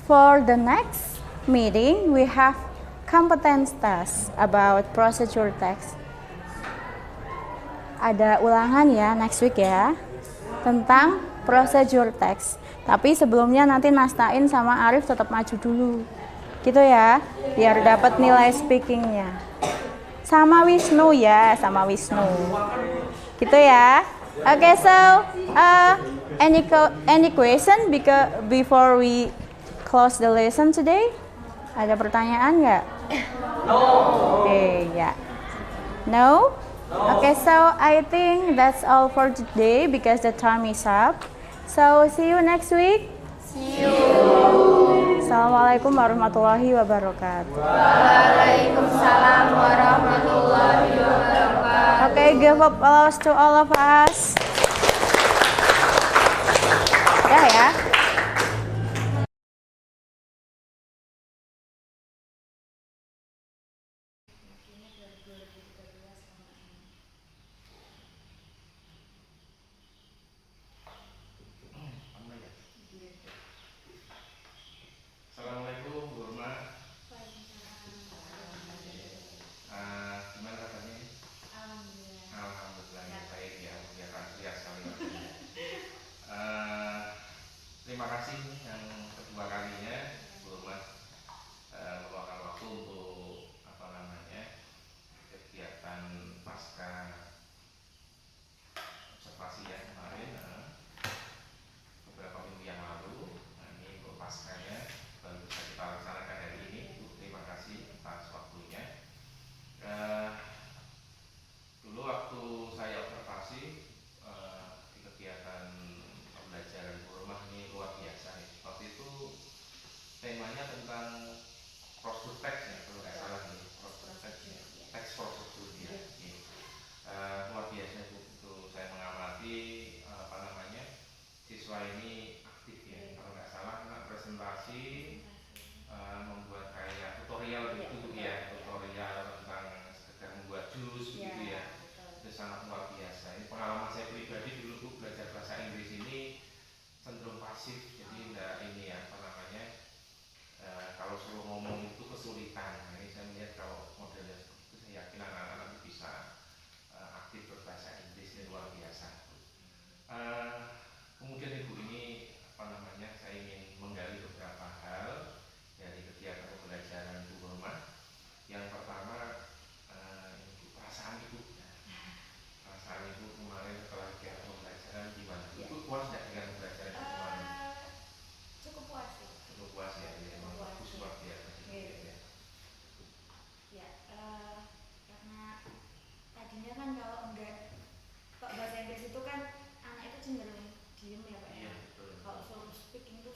[SPEAKER 2] For the next meeting, we have competence test about procedure text. Ada ulangan ya next week ya tentang procedure text. Tapi sebelumnya nanti Nastain sama Arif tetap maju dulu, gitu ya, biar dapat nilai speakingnya. Sama Wisnu ya, sama Wisnu, gitu ya. Okay, so any question before we close the lesson today? Ada pertanyaan nggak? No. Okay, ya. Yeah. No? Okay, so I think that's all for today because the time is up. So see you next week. See you. Assalamualaikum warahmatullahi wabarakatuh.
[SPEAKER 3] Waalaikumsalam warahmatullahi wabarakatuh.
[SPEAKER 2] Okay, give applause to all of us. Ya.
[SPEAKER 1] Assalamualaikum Bu Urma. Gimana kabarnya? Alhamdulillah ya, baik ya, sehat sekali. Terima kasih yang kedua kalinya Bu Urma meluangkan waktu untuk kegiatan pasca observasi ya kemarin beberapa minggu yang lalu. Nah, ini untuk paskanya baru bisa kita laksanakan hari ini. Terima kasih atas waktunya. Dulu waktu saya observasi di kegiatan pembelajaran di rumah ini luar biasa nih. Waktu itu temanya tentang prosedur teks ya, kalau nggak salah nih, prosedur teks ya, teks prosedur ya. Luar biasa itu saya mengamati siswa ini aktif ya, kalau nggak salah karena presentasi membuat kayak tutorial gitu ya, tutorial tentang sekedar membuat jus gitu ya. Itu sangat luar biasa. Ini pengalaman saya pribadi dulu tuh belajar bahasa Inggris ini cenderung pasif, jadi enggak ini ya kalau suruh ngomong itu kesulitan. Nah, ini saya melihat kalau modelnya seperti itu, saya yakin anak-anak bisa aktif berbahasa Inggris, ini luar biasa. Kemudian Ibu ini saya ingin menggali beberapa hal dari kegiatan pembelajaran Ibu Rumah. Yang pertama perasaan Ibu kemarin setelah kegiatan pembelajaran gimana? Ibu puas nggak dengan pembelajaran Ibu kemarin?
[SPEAKER 5] Cukup puas sih.
[SPEAKER 1] Cukup puas ya, memang bagus luar biasa.
[SPEAKER 5] Karena tadinya kan kalau bahasa Inggris itu kan anak itu cenderung diem ya Pak ya. Kalau suruh speaking itu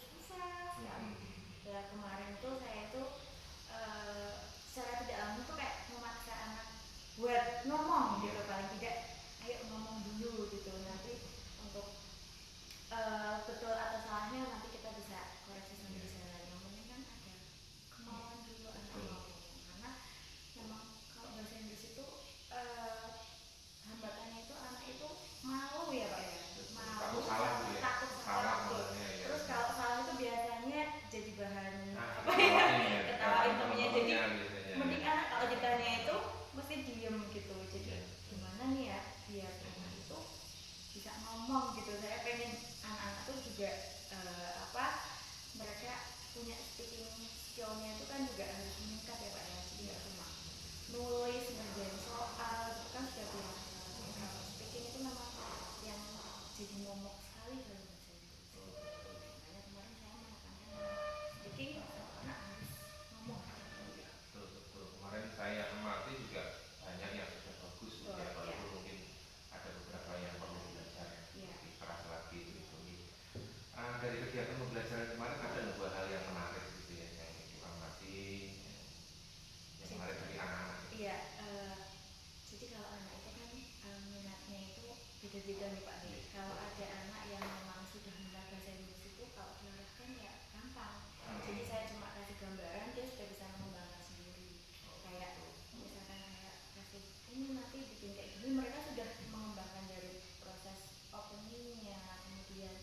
[SPEAKER 2] juga nih Pak nih, kalau ada anak yang memang sudah minat bahasa Inggris itu kalau diarahkan ya gampang. Jadi saya cuma kasih gambaran, dia sudah bisa mengembangkan sendiri. Kayak misalkan kayak kasih ini nanti bikin kayak gini, mereka sudah mengembangkan dari proses openingnya, kemudian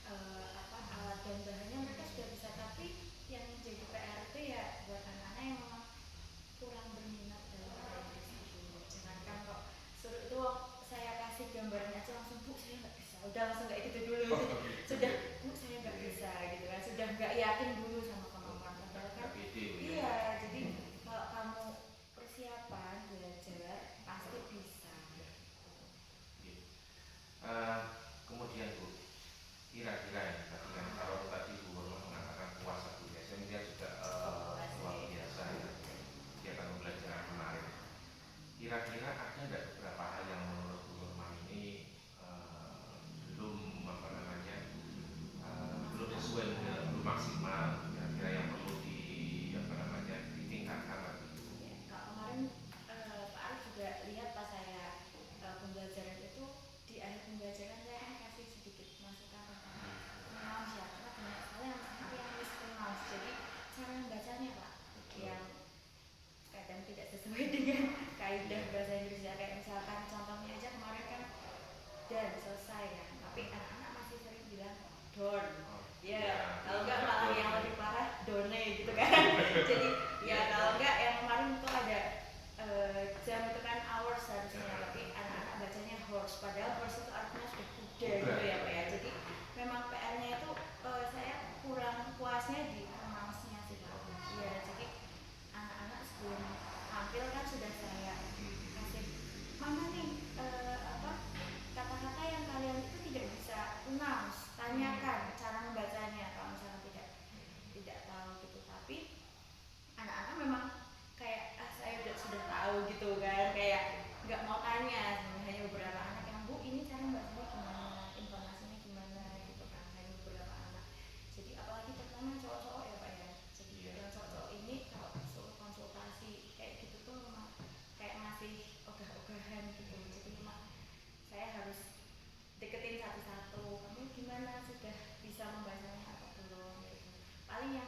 [SPEAKER 2] alat dan bahannya mereka sudah bisa. Tapi yang jadi PR itu ya buat anak-anak yang memang kurang berminat dalam bahasa Inggris itu. Jangankan kok suruh itu saya kasih gambaran aja langsung Bu saya nggak bisa, udah langsung kayak gitu dulu. Sudah Bu saya nggak bisa gitu kan, sudah nggak yakin dulu sama kemampuan. Padahal kan iya, jadi kalau kamu persiapan belajar pasti bisa.
[SPEAKER 1] Kemudian Bu, kira-kira ya, tadi kan kalau tadi Bu Hormat mengatakan puasa Bu ya, saya melihat juga luar biasa ya, kegiatan pembelajaran kemarin. Kira-kira ada nggak beberapa hal yang menurut Bu Hormat ini belum apa namanya belum sesuai, belum maksimal, kira-kira yang perlu ditingkatkan lagi?
[SPEAKER 2] Ya, kalau kemarin Pak Arif juga lihat pas saya pembelajaran itu di akhir pembelajaran saya kan kasih sedikit masukan tentang pronounce ya, karena banyak sekali anak-anak yang mispronounce. Jadi cara membacanya Pak yang kadang tidak sesuai dengan kaidah bahasa Inggris ya, kayak misalkan contohnya aja kemarin kan dan selesai kan, tapi anak-anak masih sering bilang don ya, kalau enggak malah yang lebih parah done gitu kan. Jadi ya kalau enggak yang kemarin itu ada jam itu kan hours harusnya, tapi anak-anak bacanya horse, padahal horse itu artinya sudah kuda gitu ya Pak ya. Jadi memang PR-nya itu saya kurang puasnya di pronounce-nya sih Pak. Ya, jadi anak-anak sebelum tampil kan sudah saya kasih mana nih kata-kata yang kalian itu tidak bisa pronounce, tanyakan cara membacanya kalau misalnya tidak tahu gitu. Tapi anak-anak memang kayak saya sudah tahu gitu kan, kayak nggak mau tanya. Hanya beberapa anak yang Bu ini cara membacanya gimana, informasinya gimana gitu kan, hanya beberapa anak. Jadi apalagi terutama cowok-cowok ya Pak ya. Jadi yang cowok-cowok ini kalau suruh konsultasi kayak gitu tuh memang kayak masih ogah-ogahan gitu. Jadi memang saya harus deketin satu-satu, kamu gimana, sudah bisa membacanya atau belum gitu. Paling yang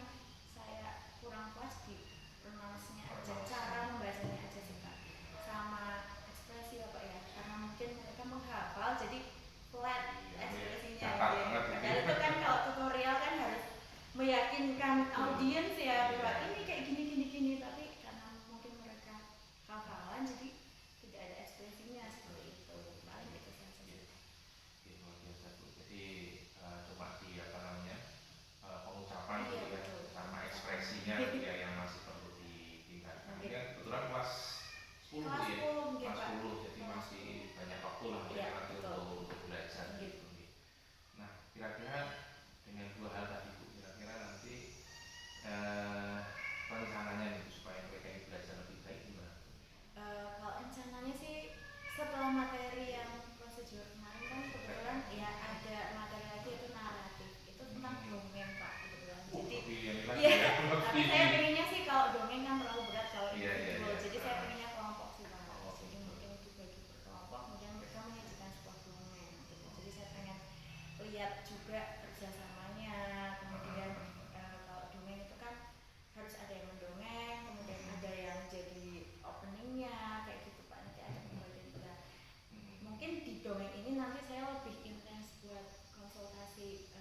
[SPEAKER 2] saya kurang puas di pronounce-nya aja, cara membacanya aja sih Pak, sama ekspresi apa ya, karena mungkin mereka menghafal jadi flat ekspresinya gitu. Padahal itu kan kalau tutorial kan harus meyakinkan audiens ya bahwa ini kayak gini, tapi karena mungkin mereka hafalan jadi tidak ada ekspresinya seperti itu. Paling itu saja.
[SPEAKER 1] Luar biasa Bu. Jadi cuma di apa namanya pengucapan gitu ya, sama ekspresinya gitu ya yang masih perlu ditingkatkan. Ini kan kebetulan kelas 10 ya, kelas 10, jadi masih banyak waktu lah ya nanti untuk belajar gitu. Nah, kira-kira dengan dua hal tadi Bu, kira-kira nanti rencananya nih supaya mereka ini belajar lebih baik gimana?
[SPEAKER 2] Kalau rencananya sih setelah materi yang prosedur kemarin kan kebetulan ya ada materi lagi itu naratif, itu tentang dongeng Pak kebetulan. Jadi ya, tapi saya pengennya sih kalau dongeng kan terlalu berat kalau individual, jadi saya pengennya kelompok sih Pak. Jadi mungkin dibagi berkelompok, kemudian mereka menyajikan sebuah dongeng gitu. Jadi saya pengen lihat juga kerjasamanya, kemudian kalau dongeng itu kan harus ada yang mendongeng, kemudian ada yang jadi openingnya kayak gitu Pak. Nanti ada pembagian juga. Mungkin di dongeng ini nanti saya lebih intens buat konsultasi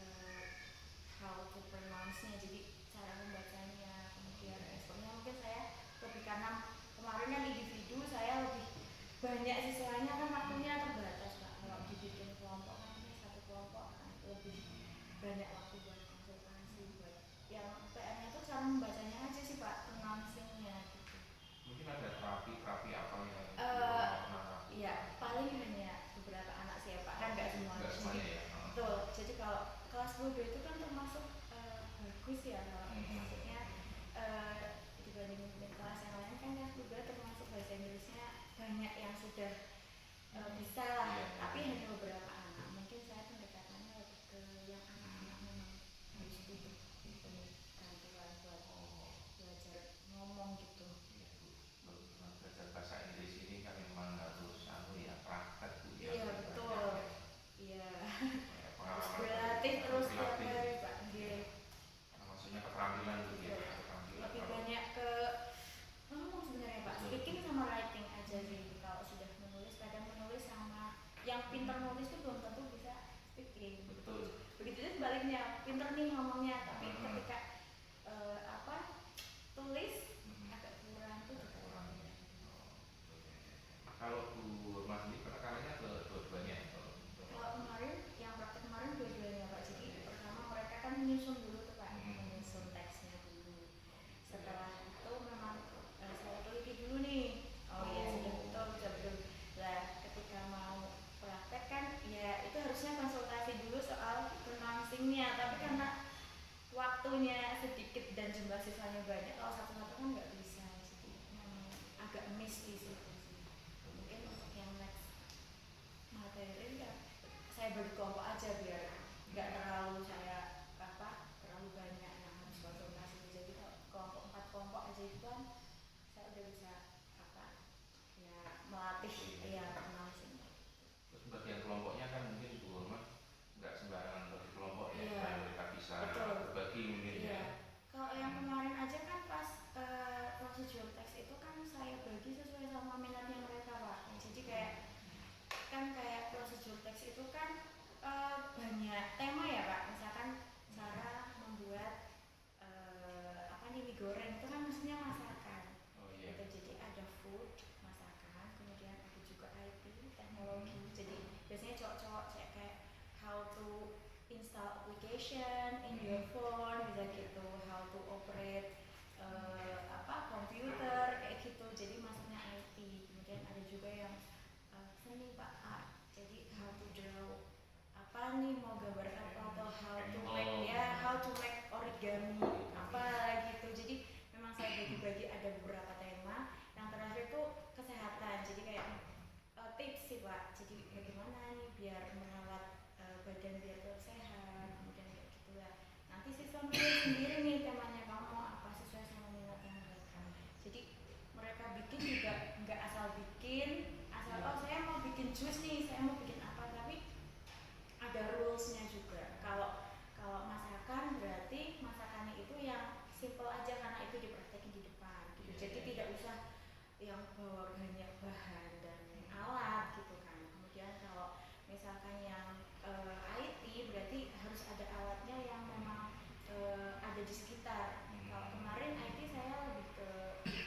[SPEAKER 2] how to pronounce-nya, jadi cara membacanya, kemudian responnya mungkin saya lebih, karena kemarin kan individu saya lebih banyak siswanya kan waktunya terbatas Pak. Kalau dibikin kelompok kan ini satu kelompok kan lebih banyak waktu buat konsultasi, buat yang PR-nya itu cara membacanya aja sih Pak, pronouncing-nya gitu.
[SPEAKER 1] Mungkin ada terapi apa yang
[SPEAKER 2] ya paling hanya beberapa anak sih ya Pak, kan nggak semua.
[SPEAKER 1] Ya.
[SPEAKER 2] Betul, jadi kalau kelas 10B itu kan termasuk bagus ya, kalau maksudnya dibanding kelas yang lain kan kelas 10B termasuk bahasa Inggrisnya banyak yang sudah bisa lah, tapi hanya beberapa anak. Mungkin saya pendekatannya lebih ke yang anak-anak memang harus butuh bantuan buat belajar ngomong gitu.
[SPEAKER 1] Belajar bahasa Inggris ini kan memang harus praktek Bu ya.
[SPEAKER 2] Iya betul.
[SPEAKER 5] pinter nulis itu belum tentu bisa speaking.
[SPEAKER 1] Betul.
[SPEAKER 5] Begitu juga sebaliknya, pinter nih ngomongnya tapi ketika tulis agak kurang tuh juga kurang.
[SPEAKER 1] Kalau Bu Mas ini penekanannya ke dua-duanya.
[SPEAKER 5] Kalau kemarin yang praktek kemarin dua-duanya Pak. Jadi pertama mereka kan menyusun dulu tuh Pak, menyusun teksnya dulu. Setelah itu memang saya teliti dulu nih. Oh iya sudah betul, sudah betul. Lah ketika mau praktek kan ya itu harusnya konsultasi dulu soal pronouncing-nya, tapi karena waktunya sedikit dan jumlah siswanya banyak, kalau satu-satu kan nggak bisa, jadi agak miss di situ sih. Mungkin untuk yang next materi ya saya berkelompok aja biar nggak terlalu terlalu banyak yang harus konsultasi. Jadi kalau kelompok 4 kelompok aja itu kan saya udah bisa melatih pronouncing.
[SPEAKER 1] Terus bagian kelompoknya kan mungkin Bu Hormat nggak sembarangan bagi kelompok ya, supaya mereka bisa berbagi mungkin ya.
[SPEAKER 5] Kalau yang kemarin aja kan pas prosedur teks itu kan saya bagi sesuai sama minatnya mereka Pak. Jadi kayak prosedur teks itu kan banyak tema ya Pak. Misalkan cara membuat mie goreng itu kan maksudnya masakan. Jadi ada food, masakan, kemudian ada juga IT, teknologi. Jadi biasanya cowok-cowok kayak how to install application in your phone, bisa gitu, how to operate komputer kayak gitu. Jadi maksudnya IT. Kemudian ada juga yang seni Pak art. Jadi how to draw mau gambar apa, atau how to make origami apa gitu. Jadi memang saya bagi-bagi ada beberapa tema. Yang terakhir tuh kesehatan. Jadi kayak tips sih Pak. Jadi bagaimana nih biar merawat badan biar tetap sehat, kemudian kayak gitu lah. Nanti siswa milih sendiri nih temanya, kamu mau apa sesuai sama minatnya mereka. Jadi mereka bikin juga nggak asal bikin, saya mau bikin jus nih, saya mau bikin apa, tapi ada rulesnya juga. Kalau masakan berarti masakannya itu yang simple aja karena itu dipraktekin di depan gitu. Jadi tidak usah yang bawa banyak bahan dan alat gitu kan. Kemudian kalau misalkan yang IT berarti harus ada alatnya yang memang ada di sekitar. Kalau kemarin IT saya lebih ke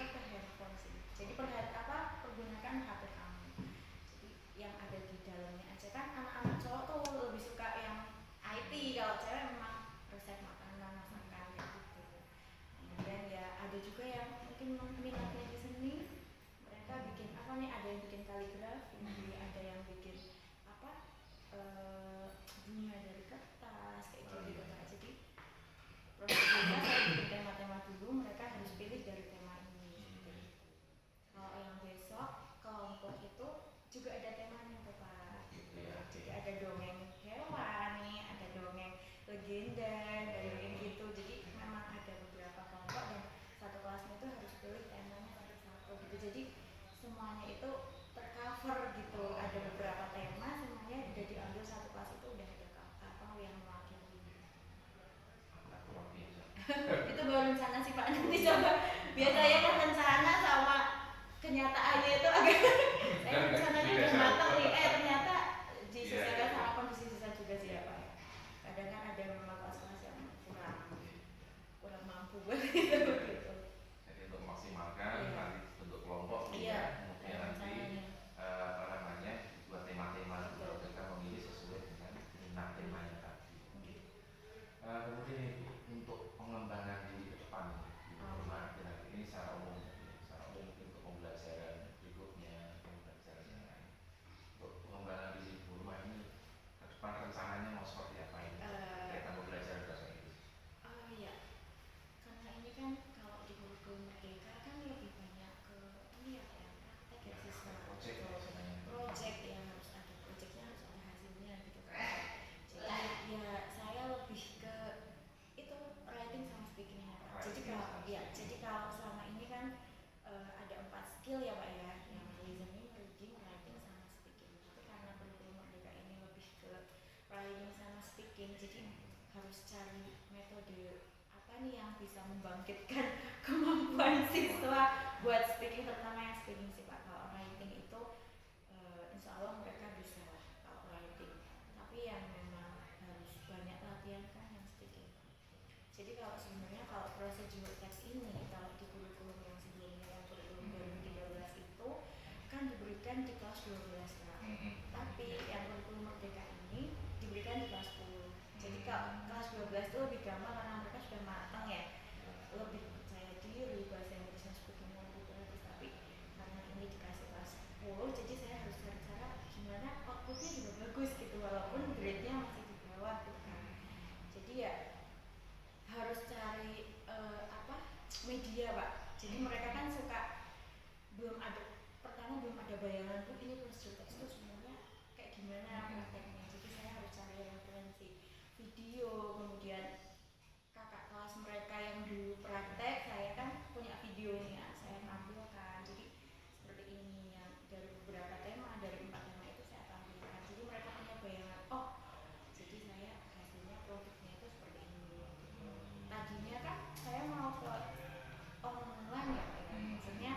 [SPEAKER 5] handphone sih. Jadi pergunakan HP kamu. Jadi yang ada di dalamnya aja kan anak-anak cowok tuh lebih suka yang IT. Kalau cewek memang resep makanan, masakan gitu. Kemudian ya ada juga yang mungkin minatnya di seni. Mereka bikin ada yang bikin kaligrafi, ada yang bikin bunga dari kertas kayak gitu kan. Jadi prosedurnya saya bikin tema-tema dulu, mereka harus pilih dari tema ini. Kalau yang besok kelompok itu juga ada temanya tuh Pak. Jadi ada dongeng hewan nih, ada dongeng legenda, kayak gitu. Jadi memang ada beberapa kelompok dan satu kelasnya itu harus pilih temanya satu-satu gitu. Jadi semuanya itu tercover gitu. Ada beberapa tema semuanya udah diambil satu kelas itu udah ada yang mewakili. Itu baru rencana sih Pak, nanti coba. Biasanya kan rencana sama kenyataannya itu agak rencananya udah matang nih, ternyata disesuaikan sama kondisi siswa juga sih ya Pak. Kadang kan ada memang kelas-kelas yang kurang mampu buat itu gitu.
[SPEAKER 1] Jadi untuk memaksimalkan nanti bentuk kelompok kemudian nanti buat tema-tema juga mereka memilih sesuai dengan minat temanya tadi. Kemudian untuk pengembangan di depan ini secara umum untuk pembelajaran berikutnya, pembelajaran yang lain. Untuk pengembangan di rumah ini ke depan rencananya mau seperti apa ini? Kita mau belajar bahasa Inggris.
[SPEAKER 5] Iya, karena ini kan kalau di kurikulum merdeka kan lebih banyak ke praktek siswa. Project yang harus ada projectnya, harus ada hasilnya gitu kan. Jadi ya saya lebih ke itu writing sama speakingnya Pak. Jadi kalau selama ini kan ada 4 skill ya Pak ya, yang listening, reading, writing sama speaking. Tapi karena kurikulum merdeka ini lebih ke writing sama speaking, jadi harus cari metode apa nih yang bisa membangkitkan kemampuan siswa buat speaking, terutama yang speaking sih Pak. Kalau writing itu insya Allah mereka bisa lah. Kalau writing kemudian kakak kelas mereka yang dulu praktek, saya kan punya videonya, saya tampilkan. Jadi seperti ini yang dari beberapa tema, dari 4 tema itu saya tampilkan. Jadi mereka punya bayangan, oh jadi saya hasilnya produknya itu seperti ini. Tadinya kan saya mau ke online ya, maksudnya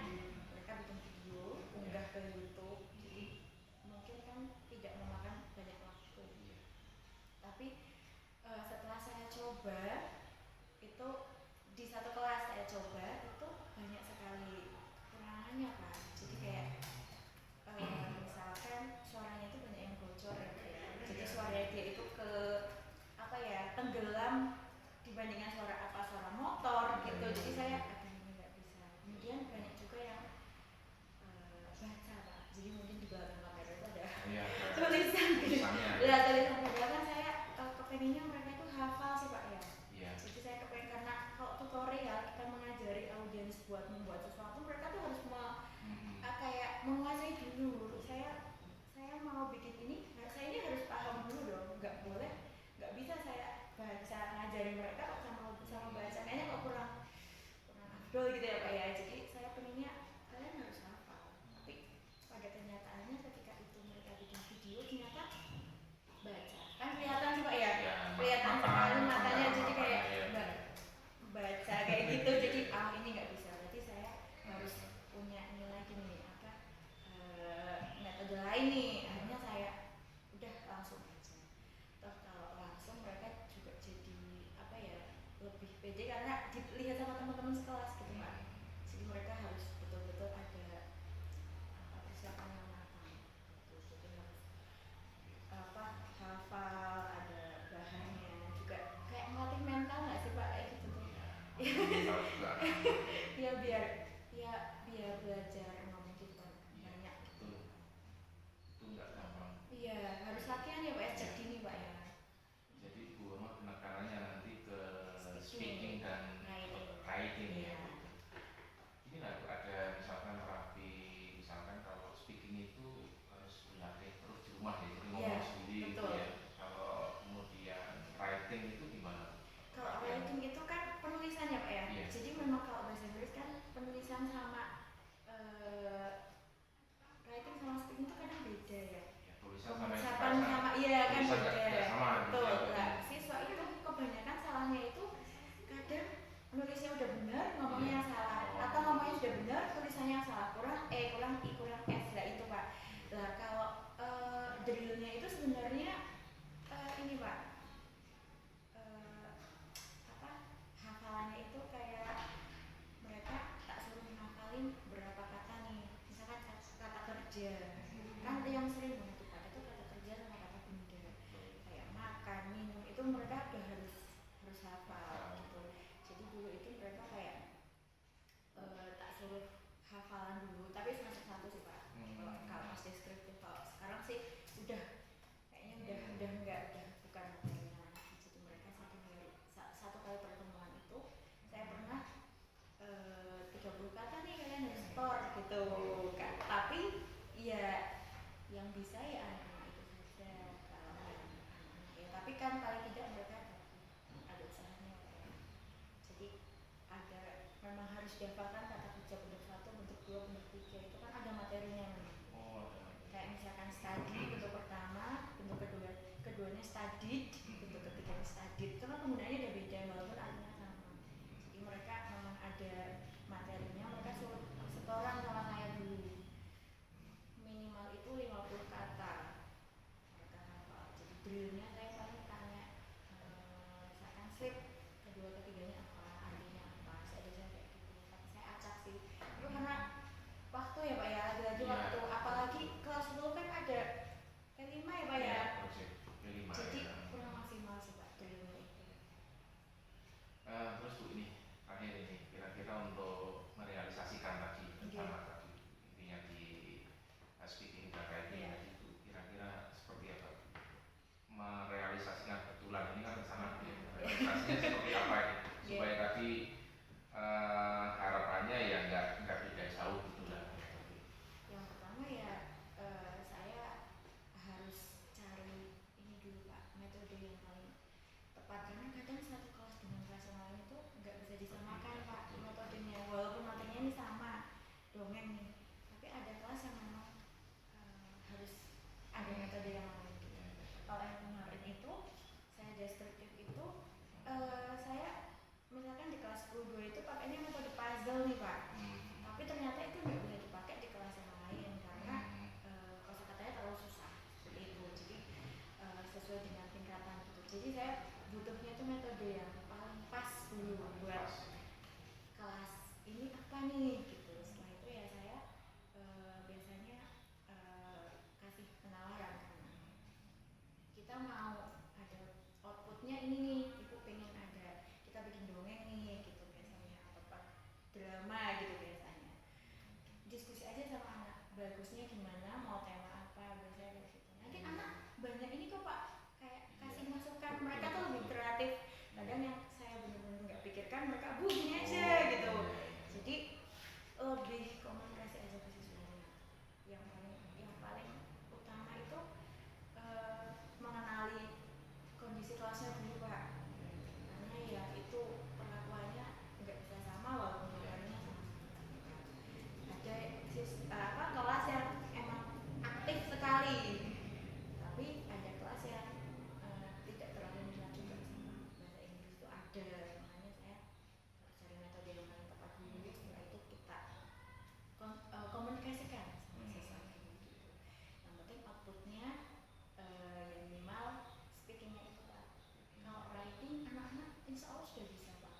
[SPEAKER 5] mereka bikin video, unggah ke YouTube, jadi mungkin kan tidak memakan banyak waktu. Tapi setelah saya coba itu di satu kelas saya coba itu banyak sekali kekurangannya kan. Jadi kayak misalkan suaranya itu banyak yang bocor ya, jadi suaranya dia itu ke apa ya, tenggelam dibandingkan suara motor gitu. Jadi saya ini nggak bisa. Kemudian banyak juga yang baca Pak. Jadi mungkin di belakang kamera itu ada tulisan gitu. Ya tulisan, padahal kan saya kepengennya mereka itu hafal sih Pak ya. Jadi saya kepengen, karena kalau tutorial kita mengajari audiens buat membuat sesuatu, mereka tuh harus kayak menguasai dulu. Saya mau bikin ini, saya ini harus paham dulu dong. Nggak bisa saya baca ngajari mereka sama baca, kayaknya kok kurang afdol gitu ya Pak ya. Jadi saya pengennya kalian harus hafal. Tapi pada kenyataannya ketika itu mereka bikin video ternyata baca, kan kelihatan sih Pak ya, kelihatan sekali matanya, jadi kayak baca kayak gitu. Jadi ini nggak bisa, berarti saya harus punya ini lagi nih, metode lain nih. Akhirnya saya udah langsung aja. Toh kalau langsung mereka juga jadi apa ya, lebih pede karena dilihat sama teman-teman sekelas gitu Pak. Jadi mereka harus betul-betul ada persiapan yang matang. Jadi harus hafal, ada bahannya juga, kayak melatih mental nggak sih Pak kayak gitu tuh. Ya biar belajar ngomong gitu banyak gitu.
[SPEAKER 1] Itu nggak gampang.
[SPEAKER 5] Iya, harus latihan ya Pak ya, jadi nih Pak ya.
[SPEAKER 1] Jadi Bu Roma penekanannya nanti ke speaking dan writing ya. Ini ada misalkan terapi, misalkan kalau speaking itu harus berlatih terus di rumah ya, jadi ngomong sendiri gitu ya. Kalau kemudian writing itu gimana?
[SPEAKER 5] Kalau writing itu kan penulisan ya Pak ya. Jadi memang kalau bahasa Inggris kan penulisan sama writing sama speaking itu kadang beda ya. Pengucapan sama iya kan beda. Betul. Nah, siswa itu kebanyakan salahnya itu kadang nulisnya udah benar, ngomongnya salah, atau ngomongnya sudah benar, tulisannya salah, kurang E, kurang I, kurang S. Nah itu Pak. Nah kalau drillnya itu sebenarnya ini Pak, hafalannya itu kayak mereka tak suruh ngafalin berapa kata nih, misalkan kata kerja kan yang sering banget tuh Pak, itu kata kerja sama kata benda, kayak makan, minum, itu mereka udah harus hafal gitu. Jadi dulu itu mereka kayak tak suruh hafalan dulu, tapi semester 1 sih Pak. Kalau pas deskriptif, kalau sekarang sih kayaknya udah enggak, udah bukan materinya lagi. Jadi mereka satu kali pertemuan itu saya pernah 30 kata nih kalian harus store gitu kan. Tapi ya yang bisa ya anak-anak itu saja, kalau anak-anak ya, tapi kan paling tidak mereka ada usahanya. Jadi memang harus dihafalkan kata kerja bentuk 1, bentuk 2, bentuk 3, itu kan ada materinya memang. Kayak misalkan study bentuk pertama, bentuk keduanya studied, bentuk ketiganya studied, itu kan penggunaannya udah beda walaupun artinya sama. Jadi mereka memang ada materinya, mereka suruh setoran sama saya dulu, minimal itu 50 kata mereka hafal. Jadi drillnya saya paling tanya misalkan slip kedua ketiganya apa, artinya apa, saya kayak gitu. Tapi saya acak sih itu karena waktu ya Pak ya, lagi-lagi waktu, apalagi kelas 10 kan ada P5 ya Pak ya, jadi kurang maksimal sih Pak drillnya itu.
[SPEAKER 1] Terus Bu, ini terakhir ini kira-kira untuk merealisasikan tadi rencana tadi, intinya di speaking dan writing itu kira-kira seperti apa? Merealisasikan betulan ini kan sangat realisasinya seperti apa ini supaya tadi harapannya ya nggak beda jauh gitu lah.
[SPEAKER 5] Yang pertama ya saya harus cari ini dulu Pak, metode yang paling tepat, karena kadang ternyata itu nggak bisa dipakai di kelas yang lain karena kosakatanya terlalu susah seperti itu. Jadi sesuai dengan tingkatan gitu. Jadi saya butuhnya itu metode yang paling pas dulu buat kelas ini apa nih gitu. Setelah itu ya saya biasanya kasih penawaran, kita mau ada outputnya ini nih, ibu pengen ada kita bikin dongeng nih gitu biasanya, atau drama gitu biasanya. Diskusi aja sama anak, bagusnya gimana, mau tema apa, biasanya kayak gitu. Nanti anak banyak ini kok Pak, kayak kasih masukan, mereka tuh lebih kreatif. Kadang yang saya benar-benar nggak pikirkan mereka gini aja gitu. Jadi lebih komunikasi aja ke siswanya. Yang paling utama itu mengenali kondisi kelasnya dulu Pak. Karena ya itu perlakuannya nggak bisa sama walaupun keluarnya sama. Ada kelas yang emang aktif sekali, tapi ada kelas yang tidak terlalu minat juga sama bahasa Inggris itu ada. Makanya saya harus cari metode yang paling tepat dulu. Setelah itu kita komunikasikan sama siswanya gitu. Yang penting outputnya yang minimal speakingnya itu Pak. Kalau writing anak-anak insya Allah sudah bisa Pak.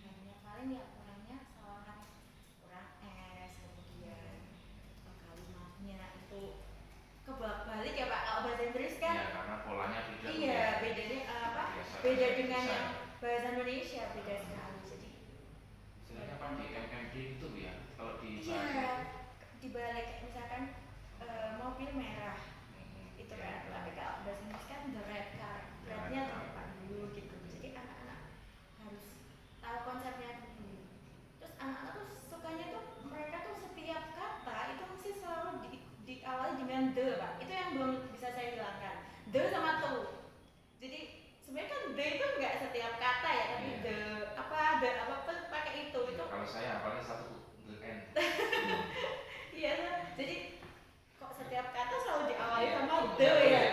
[SPEAKER 5] Hanya paling ya kurangnya kesalahan kurang S, kemudian kalimatnya itu kebalik ya Pak. Kalau bahasa Inggris kan
[SPEAKER 1] ya, karena polanya beda.
[SPEAKER 5] Iya, bedanya beda dengan yang bahasa Indonesia beda sekali. Jadi
[SPEAKER 1] sebenarnya apa di MMD itu ya, kalau di
[SPEAKER 5] iya, dibalik kayak misalkan mobil merah itu kan, tapi kalau bahasa Inggris kan the red car, rednya di depan dulu gitu. Jadi anak-anak harus tahu konsepnya dulu. Terus anak-anak tuh sukanya tuh mereka tuh setiap kata itu mesti selalu diawali dengan the Pak. Itu yang belum bisa saya hilangkan, the sama to. Jadi sebenarnya kan the itu nggak setiap kata ya, tapi the apa pakai itu.
[SPEAKER 1] Kalau saya apalagi satu the end.
[SPEAKER 5] Iya, jadi kok setiap kata selalu diawali sama the ya?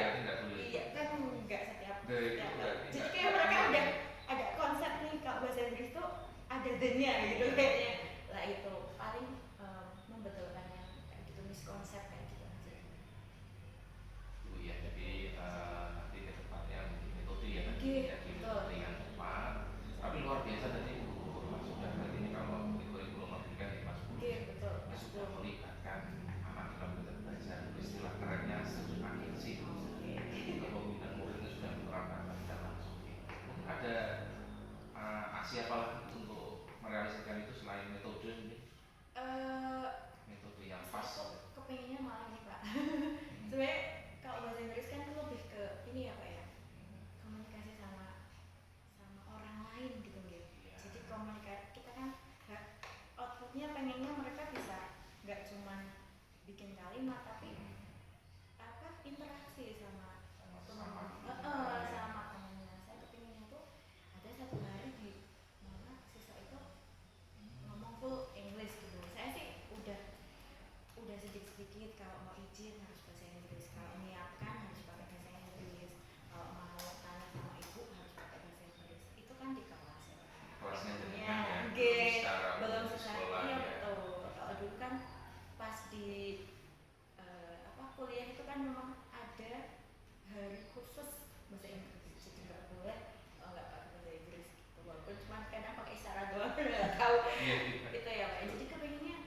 [SPEAKER 5] Iya, kan nggak setiap kata. Jadi kayak mereka udah ada konsep nih kalau bahasa Inggris tuh ada the-nya gitu kayaknya. Lah itu paling membetulkan yang kayak gitu, miskonsep kayak gitu aja.
[SPEAKER 1] Iya, jadi nanti ke depannya metode ya nanti jadi metode yang tepat. Tapi luar biasa tadi sudah hari ini kalau kurikulum pendidikan di Mas Budi sudah melibatkan anak dalam belajar, istilah kerennya agensi. Kalau pembinaan muridnya sudah menerapkan dan langsung. Ada aksi apa lagi untuk merealisasikan itu selain metode ini? Metode yang pas.
[SPEAKER 5] Kepengennya malah nih Pak. Sebenarnya kalau bahasa Inggris kan lebih ke ini ya Pak ya, komunikasi sama orang lain gitu ya. Jadi komunikasi kita kan outputnya pengennya mereka bisa nggak cuma bikin kalimat tapi interaksi sama temannya. Saya kepinginnya tuh ada satu hari di mana siswa itu ngomong full English gitu. Saya sih udah sedikit kalau mau izin harus bahasa Inggris, kalau menyiapkan harus pakai bahasa Inggris, kalau mau tanya sama ibu harus pakai bahasa Inggris. Itu kan di kelas ya.
[SPEAKER 1] Kelasnya
[SPEAKER 5] Ya, belum sekarang iya betul. Kalau dulu kan pas di kuliah itu kan memang ada hari khusus bahasa Inggris, jadi nggak boleh nggak pakai bahasa Inggris gitu. Walaupun cuma kadang pakai isyarat doang nggak tahu itu ya Pak. Jadi kepinginnya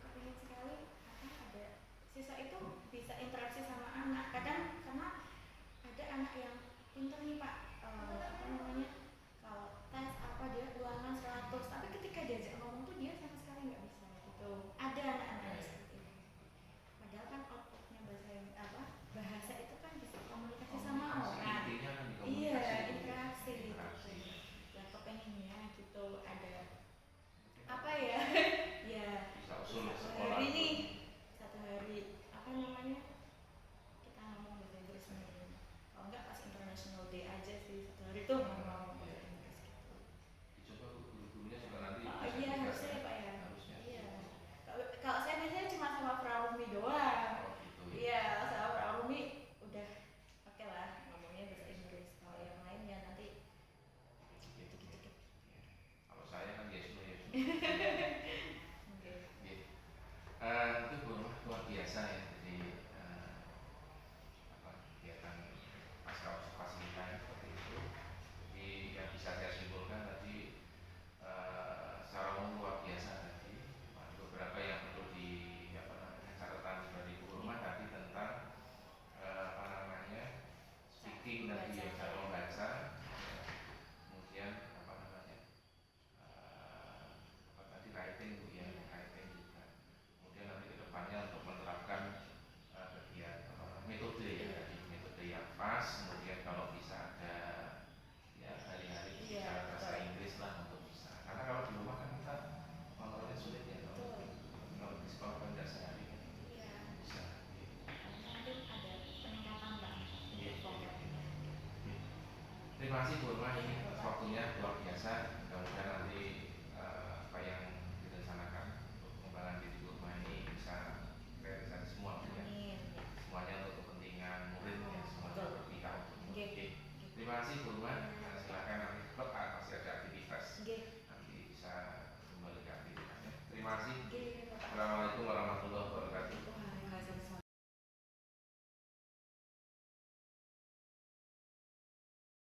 [SPEAKER 5] kepingin sekali ada siswa itu bisa interaksi sama anak. Kadang karena ada anak yang pintar nih Pak, kalau tes apa dia ulangan 100, tapi ketika diajak ngomong tuh dia sama sekali nggak bisa gitu. Ada anak-anak seperti itu. Padahal kan outputnya bahasa itu kan bisa komunikasi sama orang. Iya, interaksi gitu. Ya kepengennya gitu ada apa ya? Ya
[SPEAKER 1] usul
[SPEAKER 5] satu hari nih, satu hari kita ngomong bahasa Inggris nih. Kalau enggak pas International Day aja
[SPEAKER 1] biasa membaca, kemudian apa namanya, apa tadi, writing Bu ya, writing juga. Kemudian nanti kedepannya untuk menerapkan kegiatan metode ya, metode yang pas. Kemudian kalau bisa ada ya hari-hari bicara bahasa Inggris lah untuk bisa. Karena kalau di rumah kan kita kontrolnya sulit ya, kalau di sekolah kan nggak sehari kan bisa.
[SPEAKER 5] Nanti ada peningkatan Mbak.
[SPEAKER 1] Terima kasih Bu Irma, ini waktunya luar biasa. Mudah-mudahan nanti apa yang direncanakan untuk pengembangan diri Bu Irma ini bisa realisasi semua ya. Semuanya untuk kepentingan murid ya, semuanya berpihak untuk murid. Terima kasih Bu Irma. Silakan nanti klub pasti ada aktivitas. Nanti bisa kembali ke aktivitasnya. Terima kasih. Assalamualaikum warahmatullahi wabarakatuh.